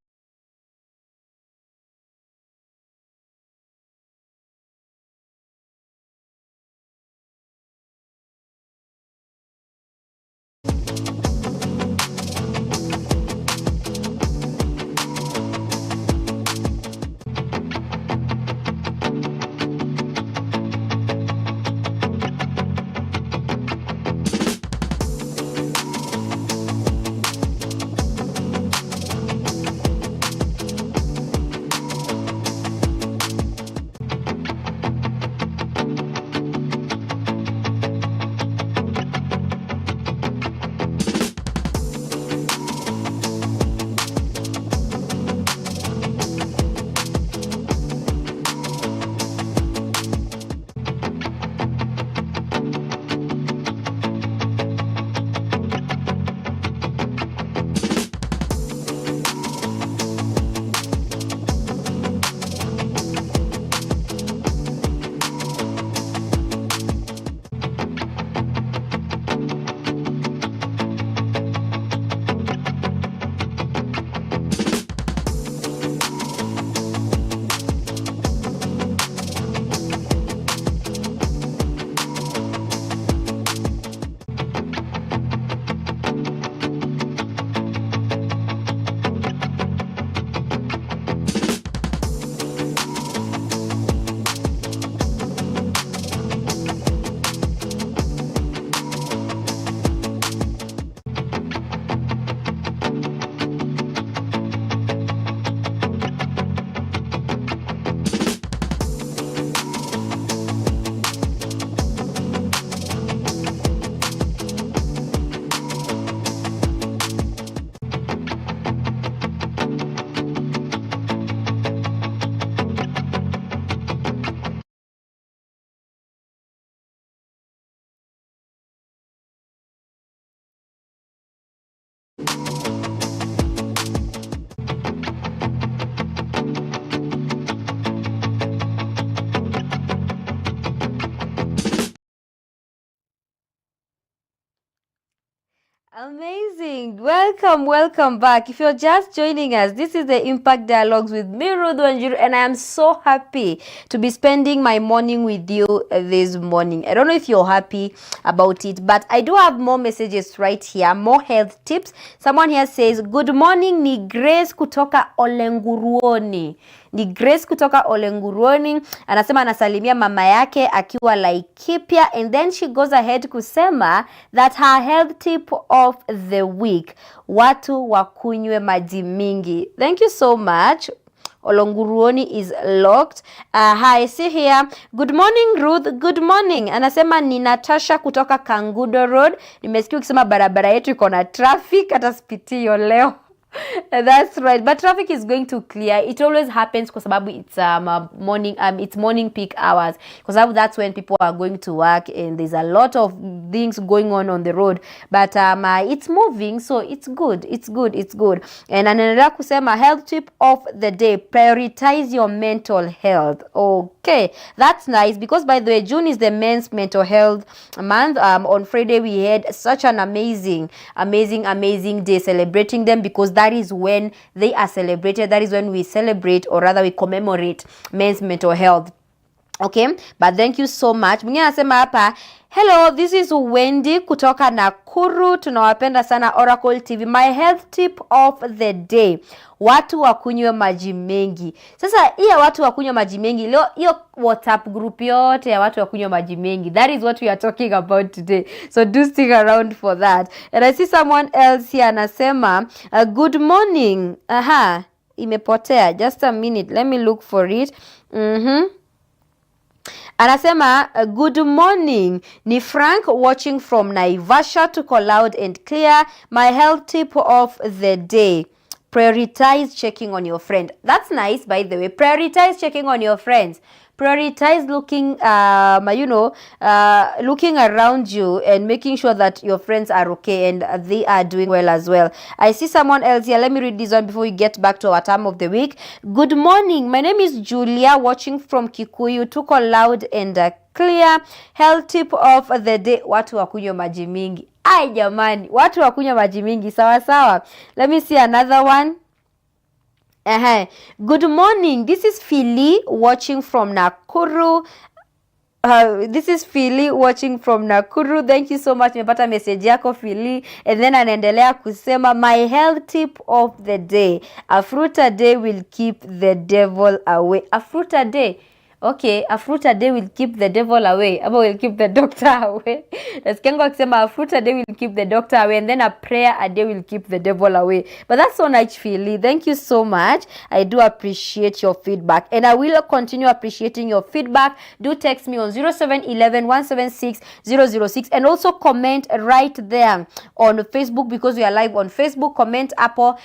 Amazing. Welcome back. If you're just joining us, this is the Impact Dialogues with me, Ruth Wanjiru, and I am so happy to be spending my morning with you this morning. I don't know if you're happy about it, but I do have more messages right here, more health tips. Someone here says, good morning, ni Grace kutoka Olenguruoni. Ni Grace kutoka Olenguruoni. Anasema anasalimia mama yake akiwa Laikipia, and then she goes ahead kusema that her health tip of the week, watu wakunywe maji mingi. Thank you so much. Olenguruoni is locked. Hi, see here. Good morning, Ruth. Good morning. Anasema ni Natasha kutoka Kangudo Road. Nimesikia ukisema barabara yetu iko na traffic, hata sipitio leo. That's right, but traffic is going to clear. It always happens kwa sababu it's morning peak hours, kwa sababu that's when people are going to work and there's a lot of things going on the road, but it's moving, so it's good. And anaendelea kusema health tip of the day, prioritize your mental health. Okay, that's nice, because by the way, June is the men's mental health month. On Friday we had such an amazing day celebrating them, because that is when they are celebrated. That is when we celebrate, or rather we commemorate, men's mental health. Okay, but thank you so much. Mwingine anasema hapa, hello, this is Wendy kutoka Nakuru. Tunawapenda sana Oracle TV. My health tip of the day, watu wakunywe maji mengi. Sasa hiyo watu wakunywe maji mengi, leo hiyo WhatsApp group yote ya watu wakunywe maji mengi, that is what we are talking about today. So do stick around for that. And I see someone else here anasema, good morning. Imepotea. Just a minute. Let me look for it. Anasema good morning, ni Frank watching from Naivasha, tuko loud and clear. My health tip of the day: prioritize checking on your friend. That's nice, by the way. Prioritize checking on your friends. Prioritize looking looking around you and making sure that your friends are okay and they are doing well as well. I see someone else here. Let me read this one before we get back to our time of the week. Good morning, my name is Julia, watching from Kikuyu, tuko loud and clear. Health tip of the day: watu wakunywa maji mingi. Ai jamani, watu wakunywa maji mingi. Sawa sawa. Let me see another one. Good morning, this is Philly watching from Nakuru. This is Philly watching from Nakuru. Thank you so much. Nimepata message yako Philly. And then anaendelea kusema my health tip of the day: a fruit a day will keep the devil away. A fruit a day. Okay, a fruit a day will keep the devil away. Ama will keep the doctor away. Nasikianga akisema a fruit a day will keep the doctor away, and then a prayer a day will keep the devil away. But that's so nice, Philly. Thank you so much. I do appreciate your feedback, and I will continue appreciating your feedback. Do text me on 0711 176 006, and also comment right there on Facebook, because we are live on Facebook. Comment Apple.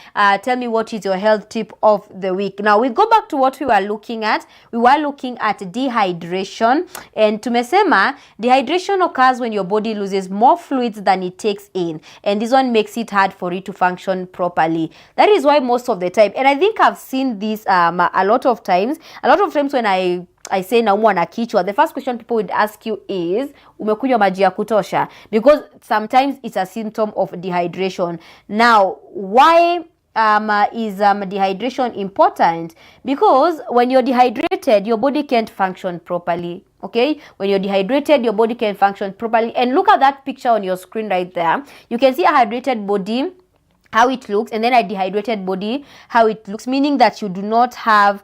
Tell me what is your health tip of the week. Now we go back to what we were looking at. We were looking at dehydration, and tumesema dehydration occurs when your body loses more fluids than it takes in, and this one makes it hard for it to function properly. That is why most of the time, and I think I've seen this a lot of times when I say naumwa na kichwa, the first question people would ask you is umekunywa maji ya kutosha, because sometimes it's a symptom of dehydration. Now why is dehydration important? Because when you're dehydrated, your body can't function properly. Okay, when you're dehydrated, your body can't function properly. And look at that picture on your screen right there. You can see a hydrated body, how it looks, and then a dehydrated body, how it looks, meaning that you do not have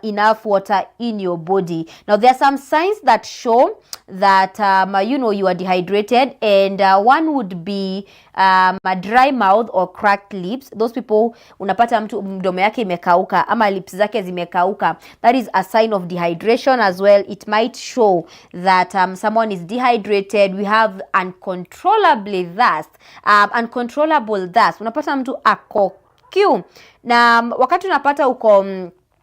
enough water in your body. Now there are some signs that show that you are dehydrated, and one would be a dry mouth or cracked lips. Those people, unapata mtu mdomo yake imekauka ama lips zake zimekauka. That is a sign of dehydration as well. It might show that someone is dehydrated. We have uncontrollable thirst. Unapata mtu ako kiu, na wakati unapata uko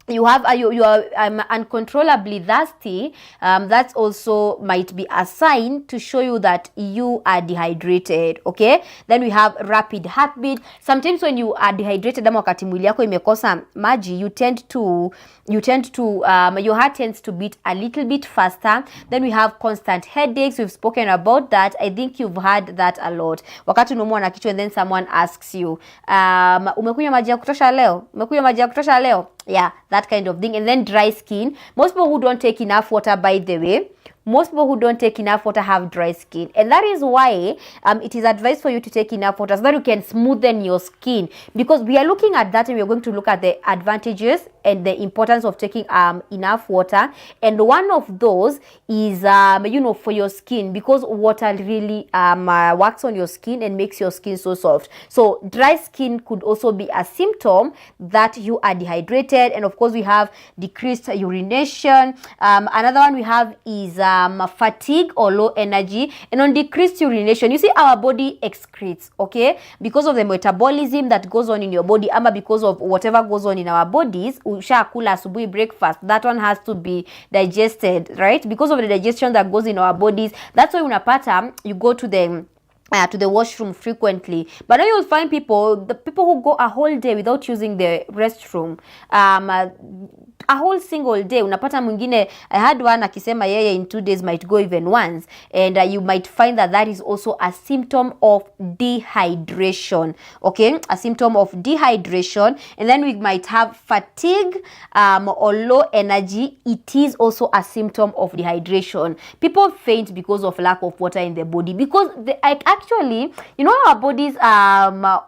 you are uncontrollably thirsty, that's also might be a sign to show you that you are dehydrated. Okay, then we have rapid heartbeat. Sometimes when you are dehydrated, ama wakati mwili yako imekosa maji, your heart tends to beat a little bit faster. Then we have constant headaches. We've spoken about that. I think you've heard that a lot. Wakati unaumwa na kichwa and then someone asks you, umekunywa maji ya kutosha leo? Yeah, that kind of thing. And then dry skin. Most people who don't take enough water, by the way, have dry skin, and that is why it is advised for you to take enough water so that you can smoothen your skin, because we are looking at that and we are going to look at the advantages and the importance of taking enough water. And one of those is for your skin, because water really works on your skin and makes your skin so soft. So dry skin could also be a symptom that you are dehydrated. And of course we have decreased urination. Another one we have is fatigue or low energy. And on decreased urination, you see our body excretes, okay, because of the metabolism that goes on in your body, ama because of whatever goes on in our bodies. Ushakula asubuhi breakfast, that one has to be digested, right? Because of the digestion that goes in our bodies, that's why unapata you go to the washroom frequently. But then you'll find the people who go a whole day without using the restroom, a whole single day. Unapata mwingine, I had one akisema yeye in 2 days might go even once, and you might find that is also a symptom of dehydration. Okay, a symptom of dehydration. And then we might have fatigue or low energy. It is also a symptom of dehydration. People faint because of lack of water in their body, because actually, our bodies are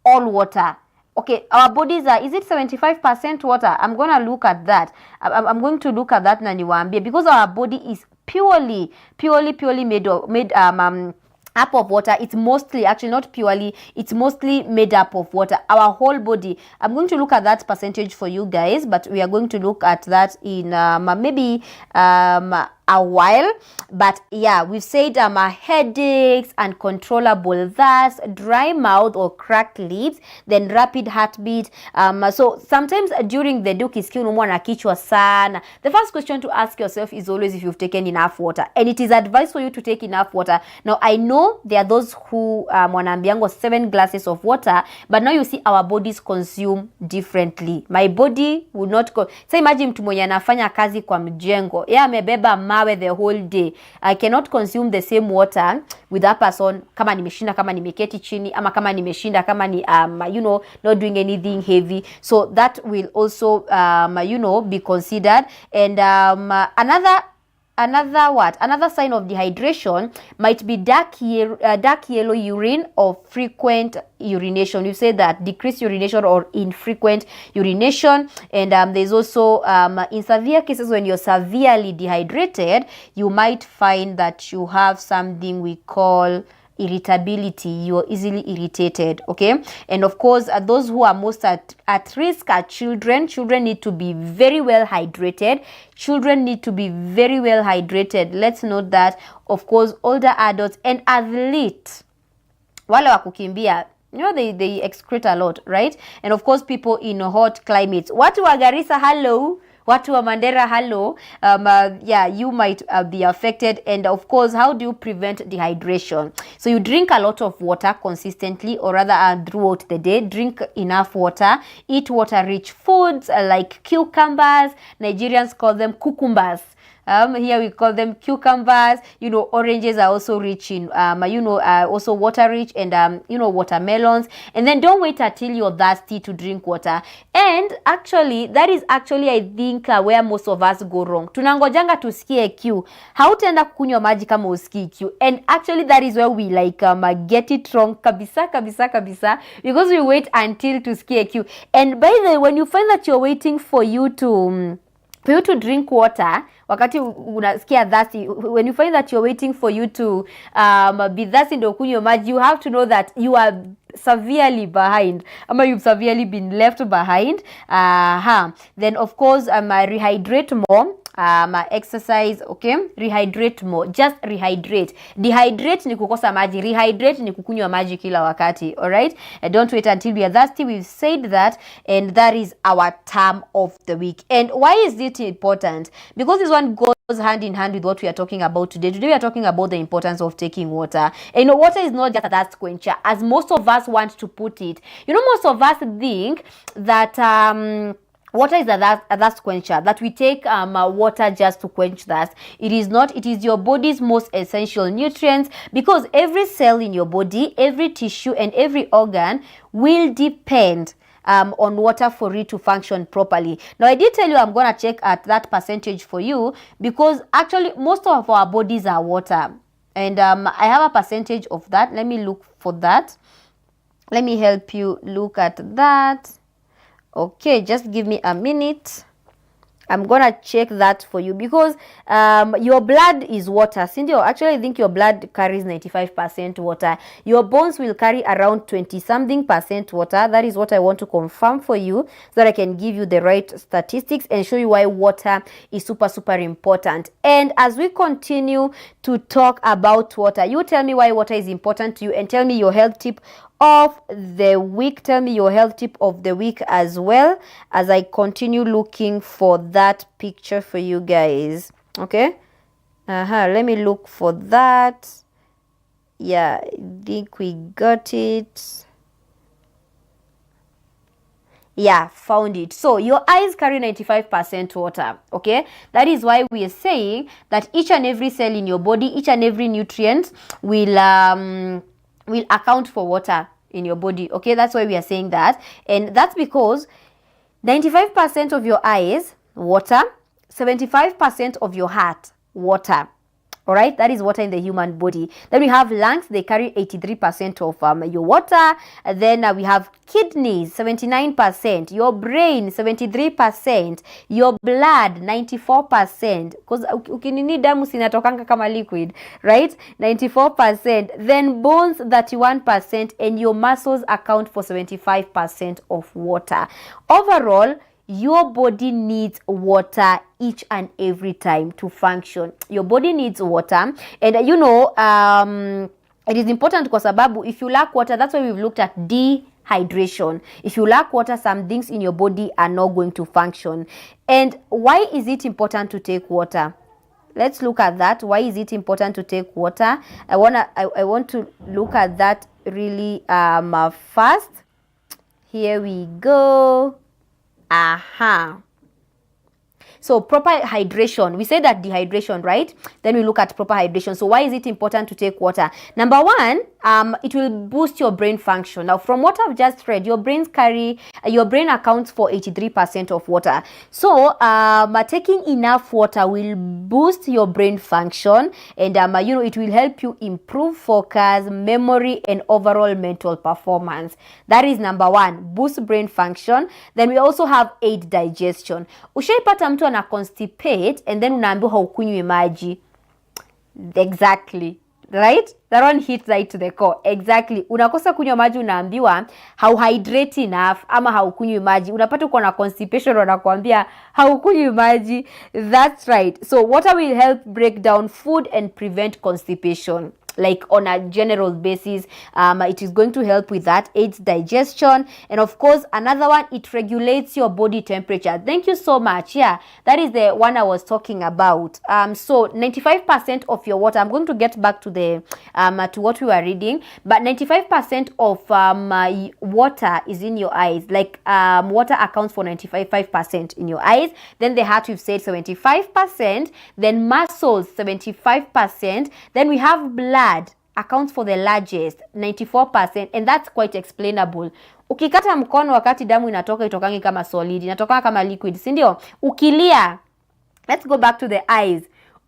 all water. Okay, our bodies are, is it 75% water? I'm going to look at that. I'm going to look at that na niwaambie, because our body is purely made up of water. It's mostly, actually not purely, it's mostly made up of water, our whole body. I'm going to look at that percentage for you guys, but we are going to look at that in maybe a while. But yeah, we've said headaches, uncontrollable thirst, dry mouth or cracked lips, then rapid heartbeat. So sometimes during the day ukisikia unaumwa na kichwa sana, the first question to ask yourself is always if you've taken enough water, and it is advised for you to take enough water. Now I know there are those who wanaambiangwa 7 glasses of water, but now you see our bodies consume differently. My body would not go. So imagine mtu mwenye anafanya kazi kwa mjengo, yeye amebeba mawe the whole day. I cannot consume the same water with that person kama nimeshinda, kama nimeketi chini, ama kama nimeshinda kama ni not doing anything heavy. So that will also be considered. And another sign of dehydration might be dark yellow urine or frequent urination. You say that decreased urination or infrequent urination. And there's also in severe cases, when you're severely dehydrated, you might find that you have something we call irritability. You're easily irritated, okay? And of course, those who are most at risk are children. Children need to be very well hydrated. Children need to be very well hydrated. Let's note that. Of course, older adults and athletes, wale wa kukimbia, they excrete a lot, right? And of course, people in hot climates. Watu wa Garissa, hello. Watu wa Mandera, hello. You might be affected. And of course, how do you prevent dehydration? So you drink a lot of water consistently, or rather throughout the day. Drink enough water. Eat water-rich foods like cucumbers. Nigerians call them cucumbers. Here we call them cucumbers. Oranges are also rich in, also water rich, and, watermelons. And then don't wait until you're thirsty to drink water. And actually, that is actually, I think, where most of us go wrong. Tunangojanga tusikie kiu. Hautaenda kukunywa maji kama usikii kiu. And actually, that is where we get it wrong. Kabisa. Because we wait until tusikie kiu. And by the way, when you find that you're waiting for you to drink water, wakati unasikia thirsty, when you find that you're waiting for you to be thirsty ndio kunywa maji, you have to know that you are severely behind, ama you've severely been left behind. Then of course rehydrate more. Exercise, okay? Rehydrate more. Just rehydrate. Dehydrate ni kukosa maji. Rehydrate ni kukunywa maji kila wakati. Alright? Don't wait until we are thirsty. We've said that. And that is our term of the week. And why is it important? Because this one goes hand in hand with what we are talking about today. Today we are talking about the importance of taking water. And water is not just a thirst quencher, as most of us want to put it. Most of us think that water is a thirst quencher, that we take water just to quench thirst. It is not. It is your body's most essential nutrients, because every cell in your body, every tissue, and every organ will depend on water for it to function properly. Now, I did tell you I'm going to check at that percentage for you, because actually most of our bodies are water. And I have a percentage of that. Let me look for that. Let me help you look at that. Okay, just give me a minute. I'm gonna check that for you, because your blood is water. Cindy, actually, I think your blood carries 95% water. Your bones will carry around 20-something% water. That is what I want to confirm for you, so that I can give you the right statistics and show you why water is super important. And as we continue to talk about water, you tell me why water is important to you, and tell me your health tip of the week. Tell me your health tip of the week as well, as I continue looking for that picture for you guys. Okay, let me look for that. Yeah, I think we got it. Yeah, found it. So your eyes carry 95% water. Okay, that is why we are saying that each and every cell in your body, each and every nutrient will account for water in your body. Okay, that's why we are saying that. And that's because 95% of your eyes, water. 75% of your heart, water. All right, that is water in the human body. Then we have lungs, they carry 83% of your water. And then we have kidneys, 79%. Your brain, 73%. Your blood, 94%. Because ukinini damu sinatokanga kama liquid, right? 94%. Then bones, 31%. And your muscles account for 75% of water. Overall, your body needs water each and every time to function. Your body needs water. And it is important kwa sababu if you lack water, that's why we've looked at dehydration. If you lack water, some things in your body are not going to function. And why is it important to take water? Let's look at that. Why is it important to take water? I want to look at that really fast. Here we go. So proper hydration, we say that dehydration, right? Then we look at proper hydration. So why is it important to take water? Number one, it will boost your brain function. Now, from what I've just read, your brain accounts for 83% of water. So taking enough water will boost your brain function, and it will help you improve focus, memory, and overall mental performance. That is number one, boost brain function. Then we also have aid digestion. Ushaipata mtu ana constipate and then unaambiwa haukunywi maji. Exactly. Right? That one hits right to the core. Exactly. Unakosa kunywa maji, unaambiwa hauhydrate enough ama haukunywi maji. Unapata uko na constipation, wanakuambia haukunywi maji. That's right. So water will help break down food and prevent constipation. Like on a general basis, it is going to help with that, aids digestion. And of course, another one, it regulates your body temperature. Thank you so much. Yeah, that is the one I was talking about. So 95% of your water, I'm going to get back to the to what we were reading, but 95% of water is in your eyes. Like water accounts for 95% in your eyes. Then the heart, we've said 75%. Then muscles, 75%. Then we have blood, accounts for the largest, 94%, and that's quite explainable. Ukikata mkono wakati damu itokangi kama solid, inatoka kama liquid, si ndio? Ukilia, let's go back to the eyes.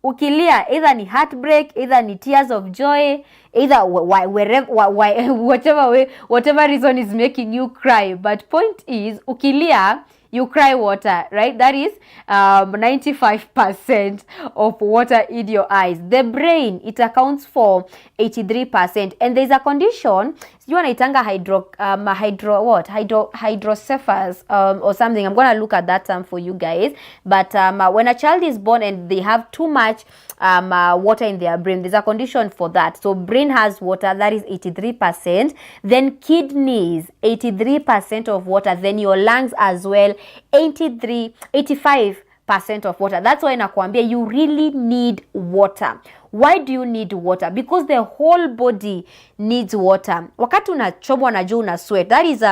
Ukilia, either ni heartbreak, either ni tears of joy, either whatever reason is making you cry. But point is, ukilia, you cry water, right? That is 95% of water in your eyes. The brain, it accounts for 83%. And there's a condition, you wanaitanga hydrocephalus or something. I'm going to look at that term for you guys. But when a child is born and they have too much water in their brain, there's a condition for that. So brain has water, that is 83%. Then kidneys, 83% of water. Then your lungs as well, 85% of water. That's why nakwambia you really need water. Why do you need water? Because the whole body needs water. Wakati unachomwa na jua una sweat, that is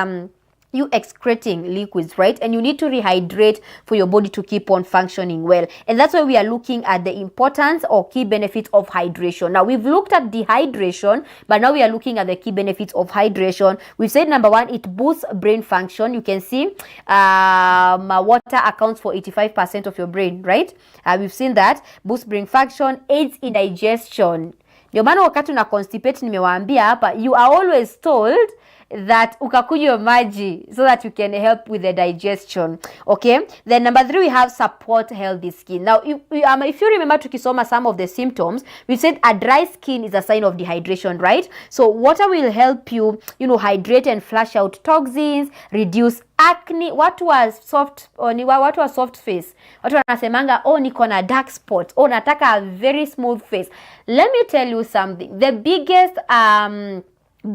you excreting liquids, right? And you need to rehydrate for your body to keep on functioning well. And that's why we are looking at the importance or key benefits of hydration. Now, we've looked at dehydration, but now we are looking at the key benefits of hydration. We've said number one, it boosts brain function. You can see water accounts for 85% of your brain, right? We've seen that. Boosts brain function, aids in digestion. Ndio maana wakati una constipate, nimewaambia hapa, you are always told that ukakunywa maji so that you can help with the digestion. Okay, then number 3, we have support healthy skin. Now if you remember tukisoma some of the symptoms, we said a dry skin is a sign of dehydration, right? So water will help you hydrate and flush out toxins, reduce acne. Watu wa soft face, watu wanasemanga niko na dark spots, nataka a very smooth face. Let me tell you something. The biggest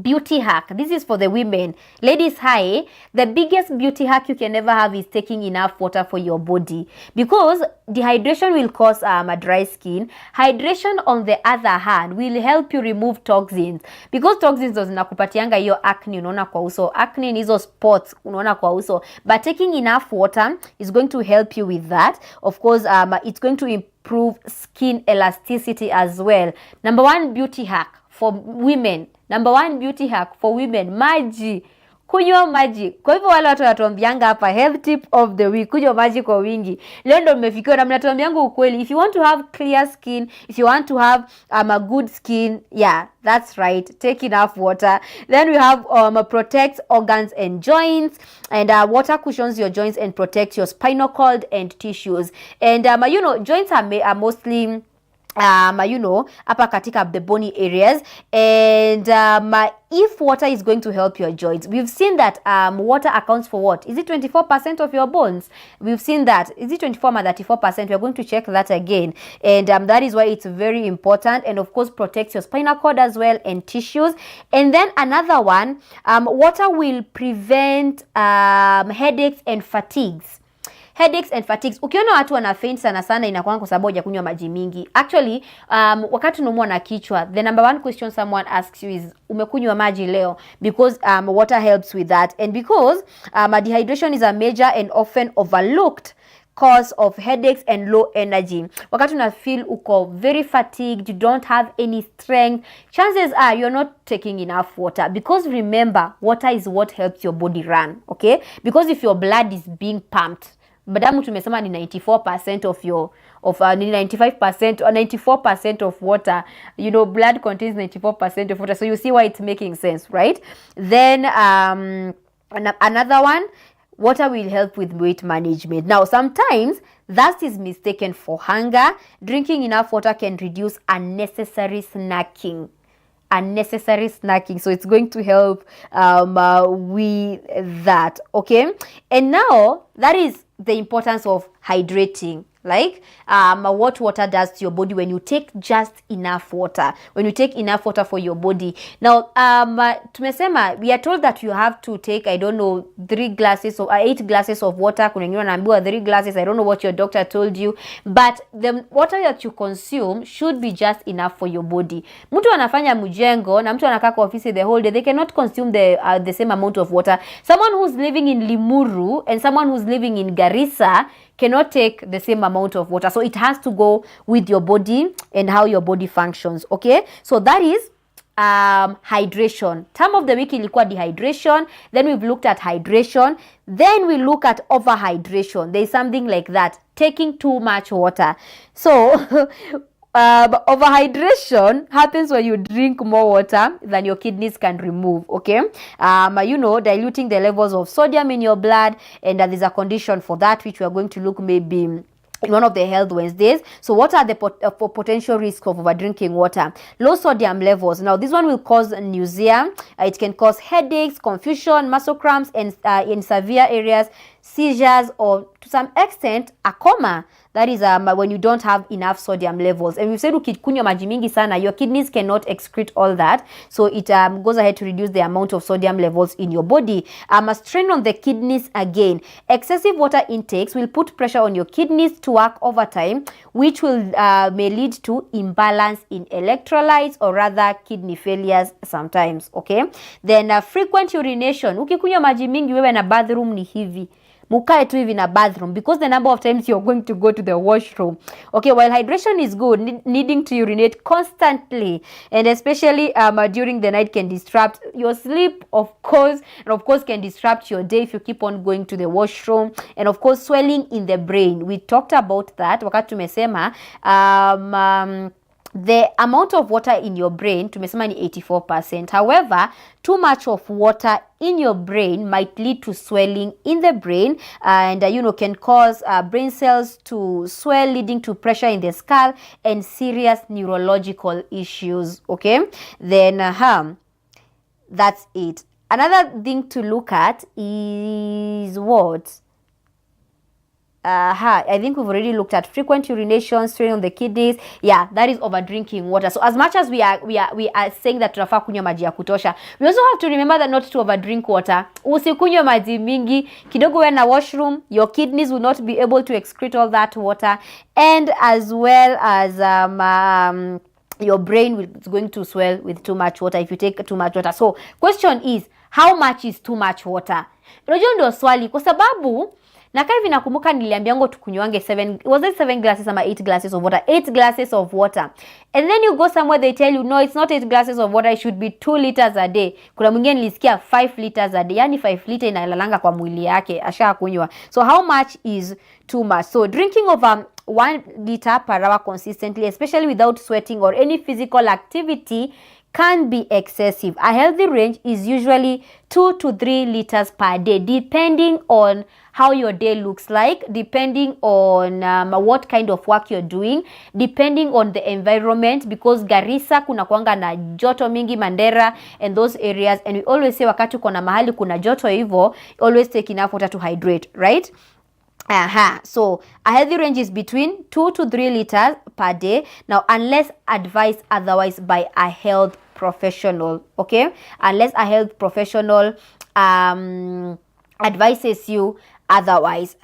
beauty hack, this is for the women, ladies, hi, the biggest beauty hack you can ever have is taking enough water for your body, because dehydration will cause a dry skin. Hydration, on the other hand, will help you remove toxins, because toxins ndo zinakupatianga hiyo acne unaona kwa uso. Acne ni hizo spots unaona kwa uso, but taking enough water is going to help you with that. Of course, it's going to improve skin elasticity as well. Number 1 beauty hack for women, maji. kunywa maji. Kwa hivyo wale watu wanatuambianga hapa health tip of the week, kunywa maji kwa wingi. Leo ndo mmefikiwa na mnatuambianga ukweli. If you want to have clear skin, if you want to have a good skin, yeah, that's right, take enough water. Then we have protect organs and joints, and water cushions your joints and protect your spinal cord and tissues. And you know, joints are mostly you know, hapa katika the bony areas, and if water is going to help your joints, we've seen that water accounts for what? Is it 24% of your bones? We've seen that. Is it 24 or 34%? We're going to check that again, and that is why it's very important. And of course, protects your spinal cord as well and tissues. And then another one, water will prevent headaches and fatigues. Headaches and fatigues. Ukiona watu wana faint sana sana, inakuwa kwa sababu hujakunywa maji mingi. Actually, wakati unaumwa na kichwa, the number one question someone asks you is, umekunywa maji leo? Because water helps with that, and because dehydration is a major and often overlooked cause of headaches and low energy. Wakati una feel uko very fatigued, you don't have any strength, chances are you're not taking enough water. Because remember, water is what helps your body run, okay? Because if your blood is being pumped, badamu tumesema ni 94% of your 95% or 94% of water, you know, blood contains 94% of water, so you see why it's making sense, right? Then another one, water will help with weight management. Now sometimes that is mistaken for hunger. Drinking enough water can reduce unnecessary snacking, so it's going to help with that, okay? And now that is the importance of hydrating, like what water does to your body when you take just enough water, when you take enough water for your body. Now tumesema, we are told that you have to take, I don't know, 8 glasses of water. Kuna wengine wanaambiwa 3 glasses. I don't know what your doctor told you, but the water that you consume should be just enough for your body. Mtu anafanya mjengo na mtu anakaa kwa ofisi the whole day, they cannot consume the same amount of water. Someone who's living in Limuru and someone who's living in Garissa cannot take the same amount of water. So it has to go with your body and how your body functions, okay? So that is hydration. Term of the week ilikuwa dehydration. Then we've looked at hydration. Then we look at overhydration. There is something like that, taking too much water. So overhydration happens when you drink more water than your kidneys can remove, okay? You know, diluting the levels of sodium in your blood, and there's a condition for that which we are going to look maybe in one of the Health Wednesdays. So what are the potential risks of overdrinking water? Low sodium levels. Now this one will cause nausea. It can cause headaches, confusion, muscle cramps, and in severe areas, seizures, or to some extent a coma. That is when you don't have enough sodium levels. And we've said ukikunywa maji mingi sana, your kidneys cannot excrete all that, so it goes ahead to reduce the amount of sodium levels in your body. A strain on the kidneys again. Excessive water intakes will put pressure on your kidneys to work overtime, which will may lead to imbalance in electrolytes, or rather kidney failures sometimes, okay? Then frequent urination. Ukikunywa maji mingi, wewe na bathroom ni hivi, mukae tu hivi na bathroom, because the number of times you're going to go to the washroom, okay? While hydration is good, needing to urinate constantly and especially during the night can disrupt your sleep, of course, and of course can disrupt your day if you keep on going to the washroom. And of course, swelling in the brain, we talked about that wakati tumesema the amount of water in your brain tumesema ni 84%. However, too much of water in your brain might lead to swelling in the brain, and you know, can cause brain cells to swell, leading to pressure in the skull and serious neurological issues, okay? Then that's it. Another thing to look at is what? I think we've already looked at frequent urination, strain on the kidneys. Yeah, that is over drinking water. So as much as we are saying that tunafaa kunywa maji ya kutosha, we also have to remember that not to over drink water. Usikunywe maji mingi, kidogo wewe na washroom, your kidneys will not be able to excrete all that water, and as well as your brain is going to swell with too much water if you take too much water. So question is, how much is too much water? Unajua ndio swali, kwa sababu Na kama hivi nakumbuka niliambiango tukunywange 7, was it 7 glasses ama 8 glasses of water? 8 glasses of water. And then you go somewhere, they tell you, no, it's not 8 glasses of water, it should be 2 liters a day. Kuna mwingine nilisikia 5 liters a day. Yani 5 liter inalalanga kwa mwili yake, asha kunywa. So how much is too much? So drinking of 1 liter per hour consistently, especially without sweating or any physical activity, can be excessive. A healthy range is usually 2 to 3 liters per day, depending on how your day looks like, depending on what kind of work you're doing, depending on the environment, because Garissa kuna kuanga na joto mingi, Mandera and those areas, and we always say wakati kuna mahali kuna joto hivyo, always take enough water to hydrate, right? So a healthy range is between 2 to 3 liters per day. Now, unless advised otherwise by a health professional, okay? Unless a health professional advises you otherwise.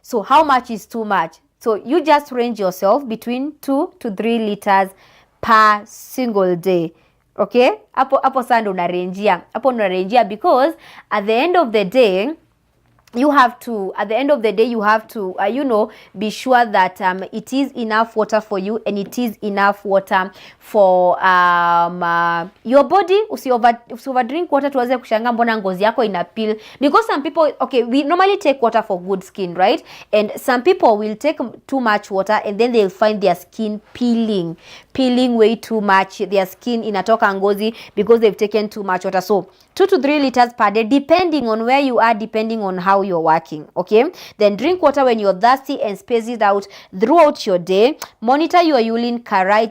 So how much is too much? So you just range yourself between 2 to 3 liters per single day. Okay? Apo sando unarenjia. Apo unarenjia because at the end of the day, you have to be sure that it is enough water for you, and it is enough water for your body. Usi over drink water tuweze kushanga mbona ngozi yako ina peel, because some people, okay, we normally take water for good skin, right? And some people will take too much water and then they'll find their skin peeling way too much, their skin inatoka ngozi because they've taken too much water. So 2 to 3 liters per day, depending on where you are, depending on how you're working, okay? Then drink water when you're thirsty and space it out throughout your day. Monitor your urine color.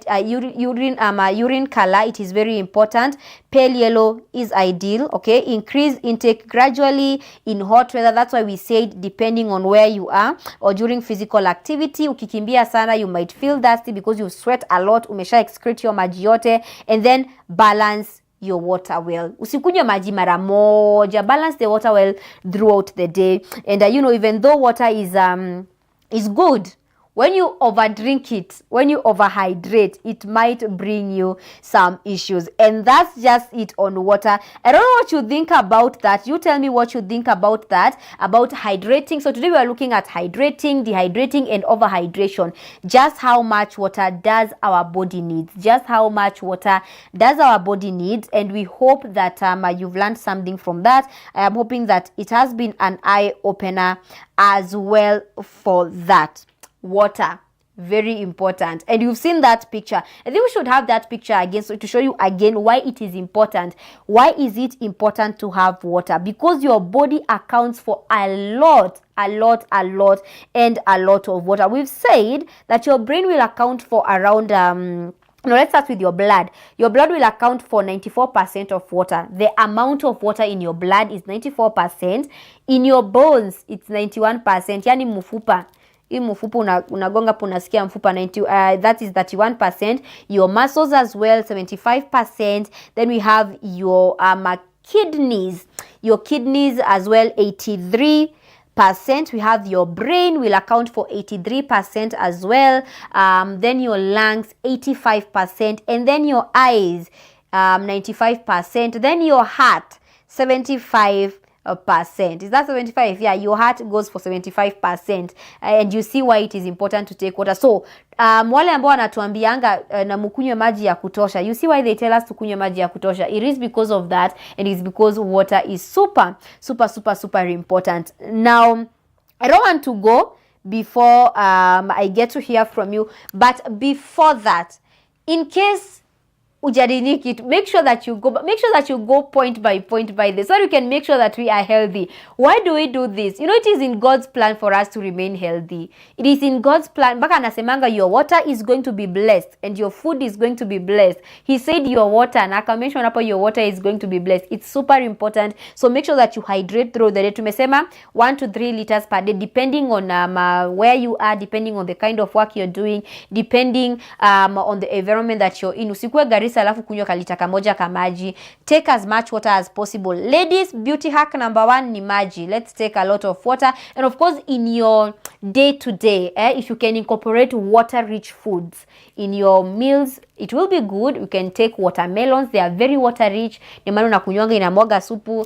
It is very important. Pale yellow is ideal, okay? Increase intake gradually in hot weather. That's why we said depending on where you are, or during physical activity. Ukikimbia sana, you might feel thirsty because you sweat a lot. Umesha excrete your maji yote. And then balance your water well. Usikunywe maji mara moja. Balance the water well throughout the day. And even though water is good, when you overdrink it, when you overhydrate, it might bring you some issues. And that's just it on water. I don't know what you think about that. You tell me what you think about that, about hydrating. So today we are looking at hydrating, dehydrating, and overhydration. Just how much water does our body need? Just how much water does our body need? And we hope that you've learned something from that. I am hoping that it has been an eye-opener as well for that. Water, very important. And you've seen that picture. I think we should have that picture again, so to show you again why it is important. Why is it important to have water? Because your body accounts for a lot and a lot of water. We've said that your brain will account for around let's start with your blood. Your blood will account for 94% of water. The amount of water in your blood is 94%. In your bones, it's 91%. Yani mfupa. Hii mfupa unagonga po unasikia mfupa 90, that is 31%. Your muscles as well, 75%. Then we have your kidneys. Your kidneys as well, 83%. We have your brain will account for 83% as well. Then your lungs, 85%. And then your eyes, 95%. Then your heart, 75%. Is that 75? Yeah, your heart goes for 75%. And you see why it is important to take water. So wale ambao wanatuambianga na mkunywe maji ya kutosha, you see why they tell us to kunywe maji ya kutosha. It is because of that, and it is because water is super important. Now, I don't want to go before I get to hear from you, but before that, in case ujadiniki, make sure that you go point by this, so you can make sure that we are healthy. Why do we do this? It is in God's plan for us to remain healthy. It is in God's plan. Baka anasemanga your water is going to be blessed and your food is going to be blessed. He said your water, and I mention hapo your water is going to be blessed. It's super important. So make sure that you hydrate through the day. Tumesema 1 to 3 liters per day, depending on where you are, depending on the kind of work you're doing, depending on the environment that you're in. Usikue Garissa kabisa alafu kunywa kalita kamoja ka maji. Take as much water as possible. Ladies, beauty hack number 1 ni maji. Let's take a lot of water. And of course, in your day to day, if you can incorporate water rich foods in your meals, it will be good. You can take watermelons, they are very water rich. Ni maana unakunywanga inamwaga supu.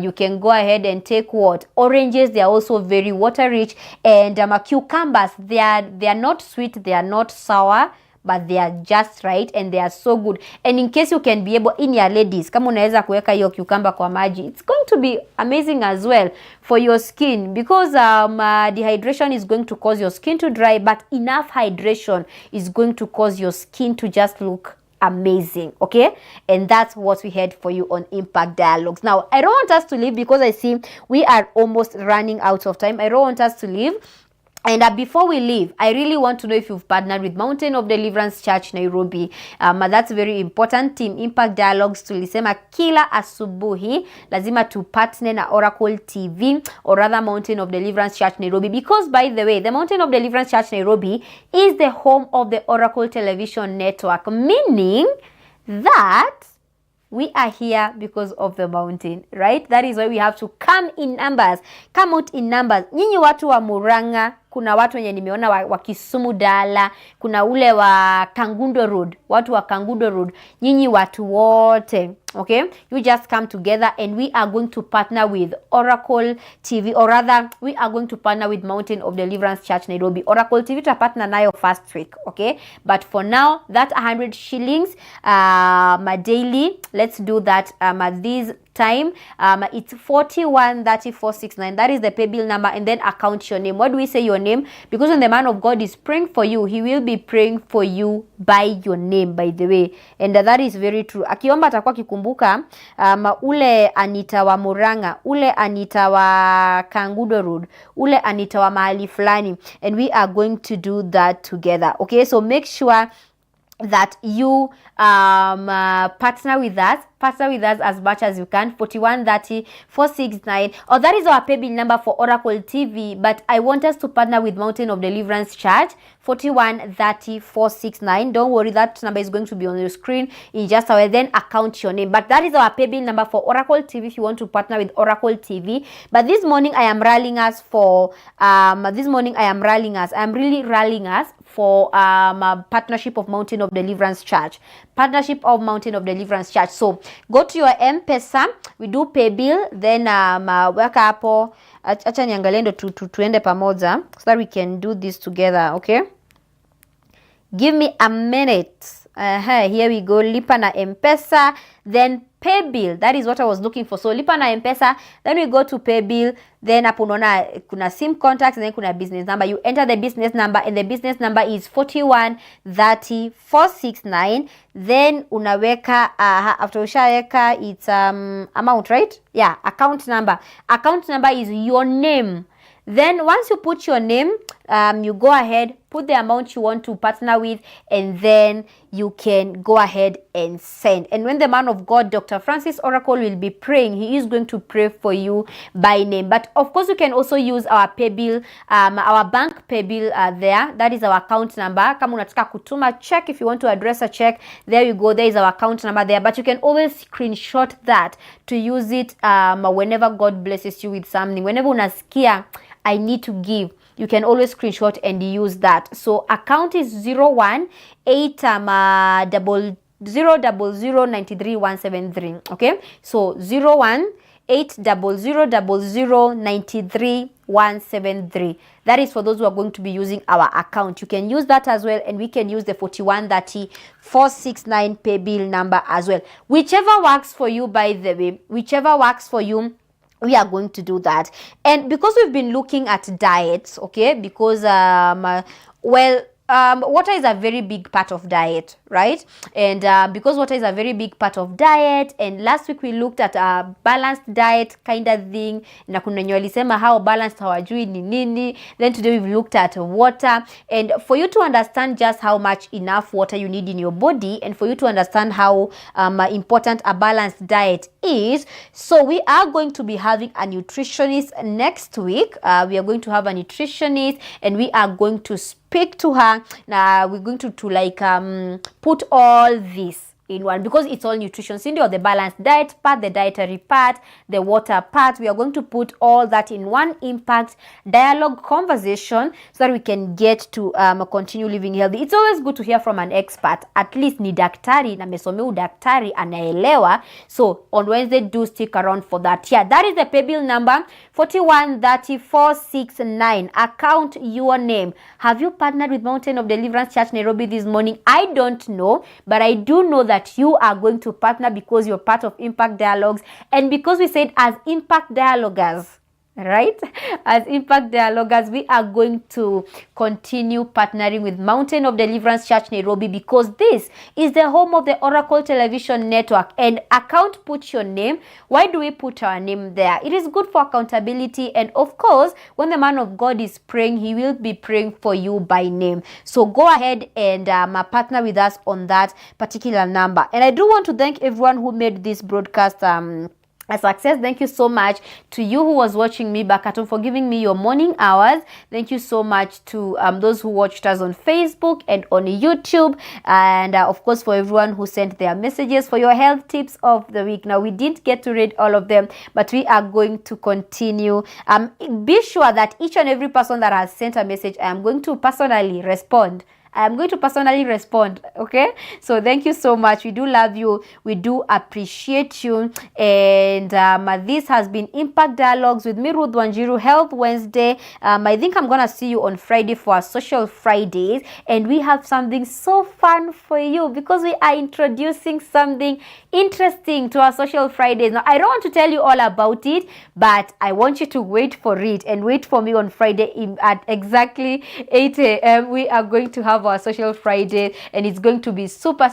You can go ahead and take what? Oranges, they are also very water rich. And cucumbers, they are not sweet, they are not sour, but they are just right and they are so good. And in case you can be able, in your ladies, kama unaweza kuweka hiyo cucumber kwa maji, it's going to be amazing as well for your skin, because dehydration is going to cause your skin to dry, but enough hydration is going to cause your skin to just look amazing. Okay, and that's what we had for you on Impact Dialogues. Now I don't want us to leave because I see we are almost running out of time. I don't want us to leave. And before we leave, I really want to know if you've partnered with Mountain of Deliverance Church Nairobi. That's very important. Team Impact Dialogues tulisema kila asubuhi lazima tu partner na Oracle TV, or rather Mountain of Deliverance Church Nairobi, because by the way, the Mountain of Deliverance Church Nairobi is the home of the Oracle Television Network, meaning that we are here because of the mountain, right? That is why we have to come in numbers, come out in numbers. Nyinyi watu wa Murang'a, kuna watu wenye nimeona wa Kisumu Dala, kuna ule wa Kangundo Road, watu wa Kangundo Road, nyinyi watu wote, okay? You just come together and we are going to partner with Oracle TV, or rather we are going to partner with Mountain of Deliverance Church Nairobi. Oracle TV to partner nayo first week, okay? But for now, that 100 shillings daily, let's do that at this time. It's 413469. That is the pay bill number, and then account your name. What do we say your name? Because when the man of God is praying for you, he will be praying for you by your name, by the way, and that is very true. Akiomba atakuwa kikumbuka ule Anita wa Murang'a, ule Anita wa Kangudo Road, ule Anita wa mahali fulani, and we are going to do that together. Okay, so make sure that you partner with us as much as you can. 4130-469, or that is our pay bill number for Oracle TV, but I want us to partner with Mountain of Deliverance Church. 4130-469. Don't worry, that number is going to be on your screen in just a while. Then account your name, but that is our pay bill number for Oracle TV if you want to partner with Oracle TV. But this morning I am rallying us for I'm really rallying us for a partnership of Mountain of Deliverance Church. Partnership of Mountain of Deliverance Church. So go to your M-Pesa, we do pay bill, then weka hapo, acha niangalie ndo tuende pamoja so that we can do this together, okay? Give me a minute. Here we go. Lipa na M-Pesa, then pay bill. That is what I was looking for. So lipa na M-Pesa, then we go to pay bill, then hapo unaona kuna sim contacts, and then kuna business number. You enter the business number, and the business number is 4130-469. Then unaweka after ushaweka, it's amount, right? Yeah, account number. Account number is your name. Then once you put your name, you go ahead, put the amount you want to partner with, and then you can go ahead and send. And when the man of God, Dr. Francis Oracle, will be praying, he is going to pray for you by name. But of course, you can also use our pay bill, our bank pay bill there. That is our account number. Kama unataka kutuma check, if you want to address a check, there you go. There is our account number there. But you can always screenshot that to use it whenever God blesses you with something. Whenever unasikia I need to give, you can always screenshot and use that. So account is 018000093 okay? So 018000093 That is for those who are going to be using our account. You can use that as well, and we can use the 4130-469 pay bill number as well. Whichever works for you, by the way, whichever works for you, we are going to do that. And because we've been looking at diets, okay, because water is a very big part of diet, right? And because water is a very big part of diet, and last week we looked at a balanced diet kind of thing, na kuna wenye walisema how balanced hawajui ni nini. Then today we've looked at water, and for you to understand just how much enough water you need in your body, and for you to understand how important a balanced diet is, so we are going to be having a nutritionist next week. We are going to have a nutritionist, and we are going to speak to her. Now we're going to put all this in one, because it's all nutrition. So the balanced diet part, the dietary part, the water part, we are going to put all that in one impact dialogue conversation so that we can get to continue living healthy. It's always good to hear from an expert, at least ni daktari na mesomea udaktari anaelewa. So on Wednesday, do stick around for that. Yeah, that is the pay bill number 413469. Account your name. Have you partnered with Mountain of Deliverance Church Nairobi this morning? I don't know, but I do know that you are going to partner because you're part of Impact Dialogues, and because we said as Impact Dialoguers, right? As Impact Dialoguers, we are going to continue partnering with Mountain of Deliverance Church Nairobi, because this is the home of the Oracle Television Network. And account, put your name. Why do we put our name there? It is good for accountability, and of course, when the man of God is praying, he will be praying for you by name. So go ahead and partner with us on that particular number. And I do want to thank everyone who made this broadcast a success. Thank you so much to you who was watching me back at home for giving me your morning hours. Thank you so much to those who watched us on Facebook and on YouTube, and of course for everyone who sent their messages for your health tips of the week. Now, we didn't get to read all of them, but we are going to continue. Be sure that each and every person that has sent a message, I am going to personally respond. I'm going to personally respond, okay? So thank you so much. We do love you. We do appreciate you. And this has been Impact Dialogues with me, Ruth Wanjiru, Health Wednesday. I think I'm going to see you on Friday for our Social Fridays. And we have something so fun for you, because we are introducing something interesting to our Social Fridays. Now, I don't want to tell you all about it, but I want you to wait for it and wait for me on Friday at exactly 8 a.m. We are going to have our Social Friday, and it's going to be super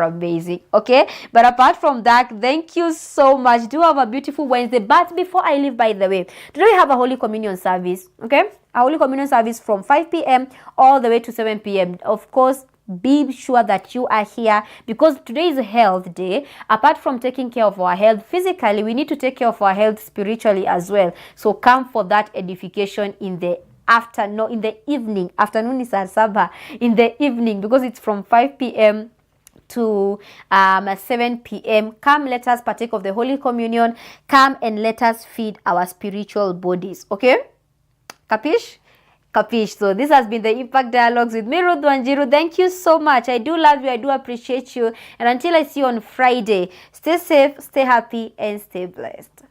amazing, okay? But apart from that, thank you so much. Do have a beautiful Wednesday. But before I leave, by the way, today we have a Holy Communion service, okay? A Holy Communion service from 5 p.m. all the way to 7 p.m. Of course, be sure that you are here, because today is Health Day. Apart from taking care of our health physically, we need to take care of our health spiritually as well. So come for that edification in the afternoon, in the evening. Afternoon is Sabbath, in the evening, because it's from 5 p.m. to 7 p.m. Come, let us partake of the Holy Communion. Come and let us feed our spiritual bodies, okay? Capish? Capish. So this has been the Impact Dialogues with me, Ruth Wanjiru. Thank you so much. I do love you. I do appreciate you. And until I see you on Friday, stay safe, stay happy, and stay blessed.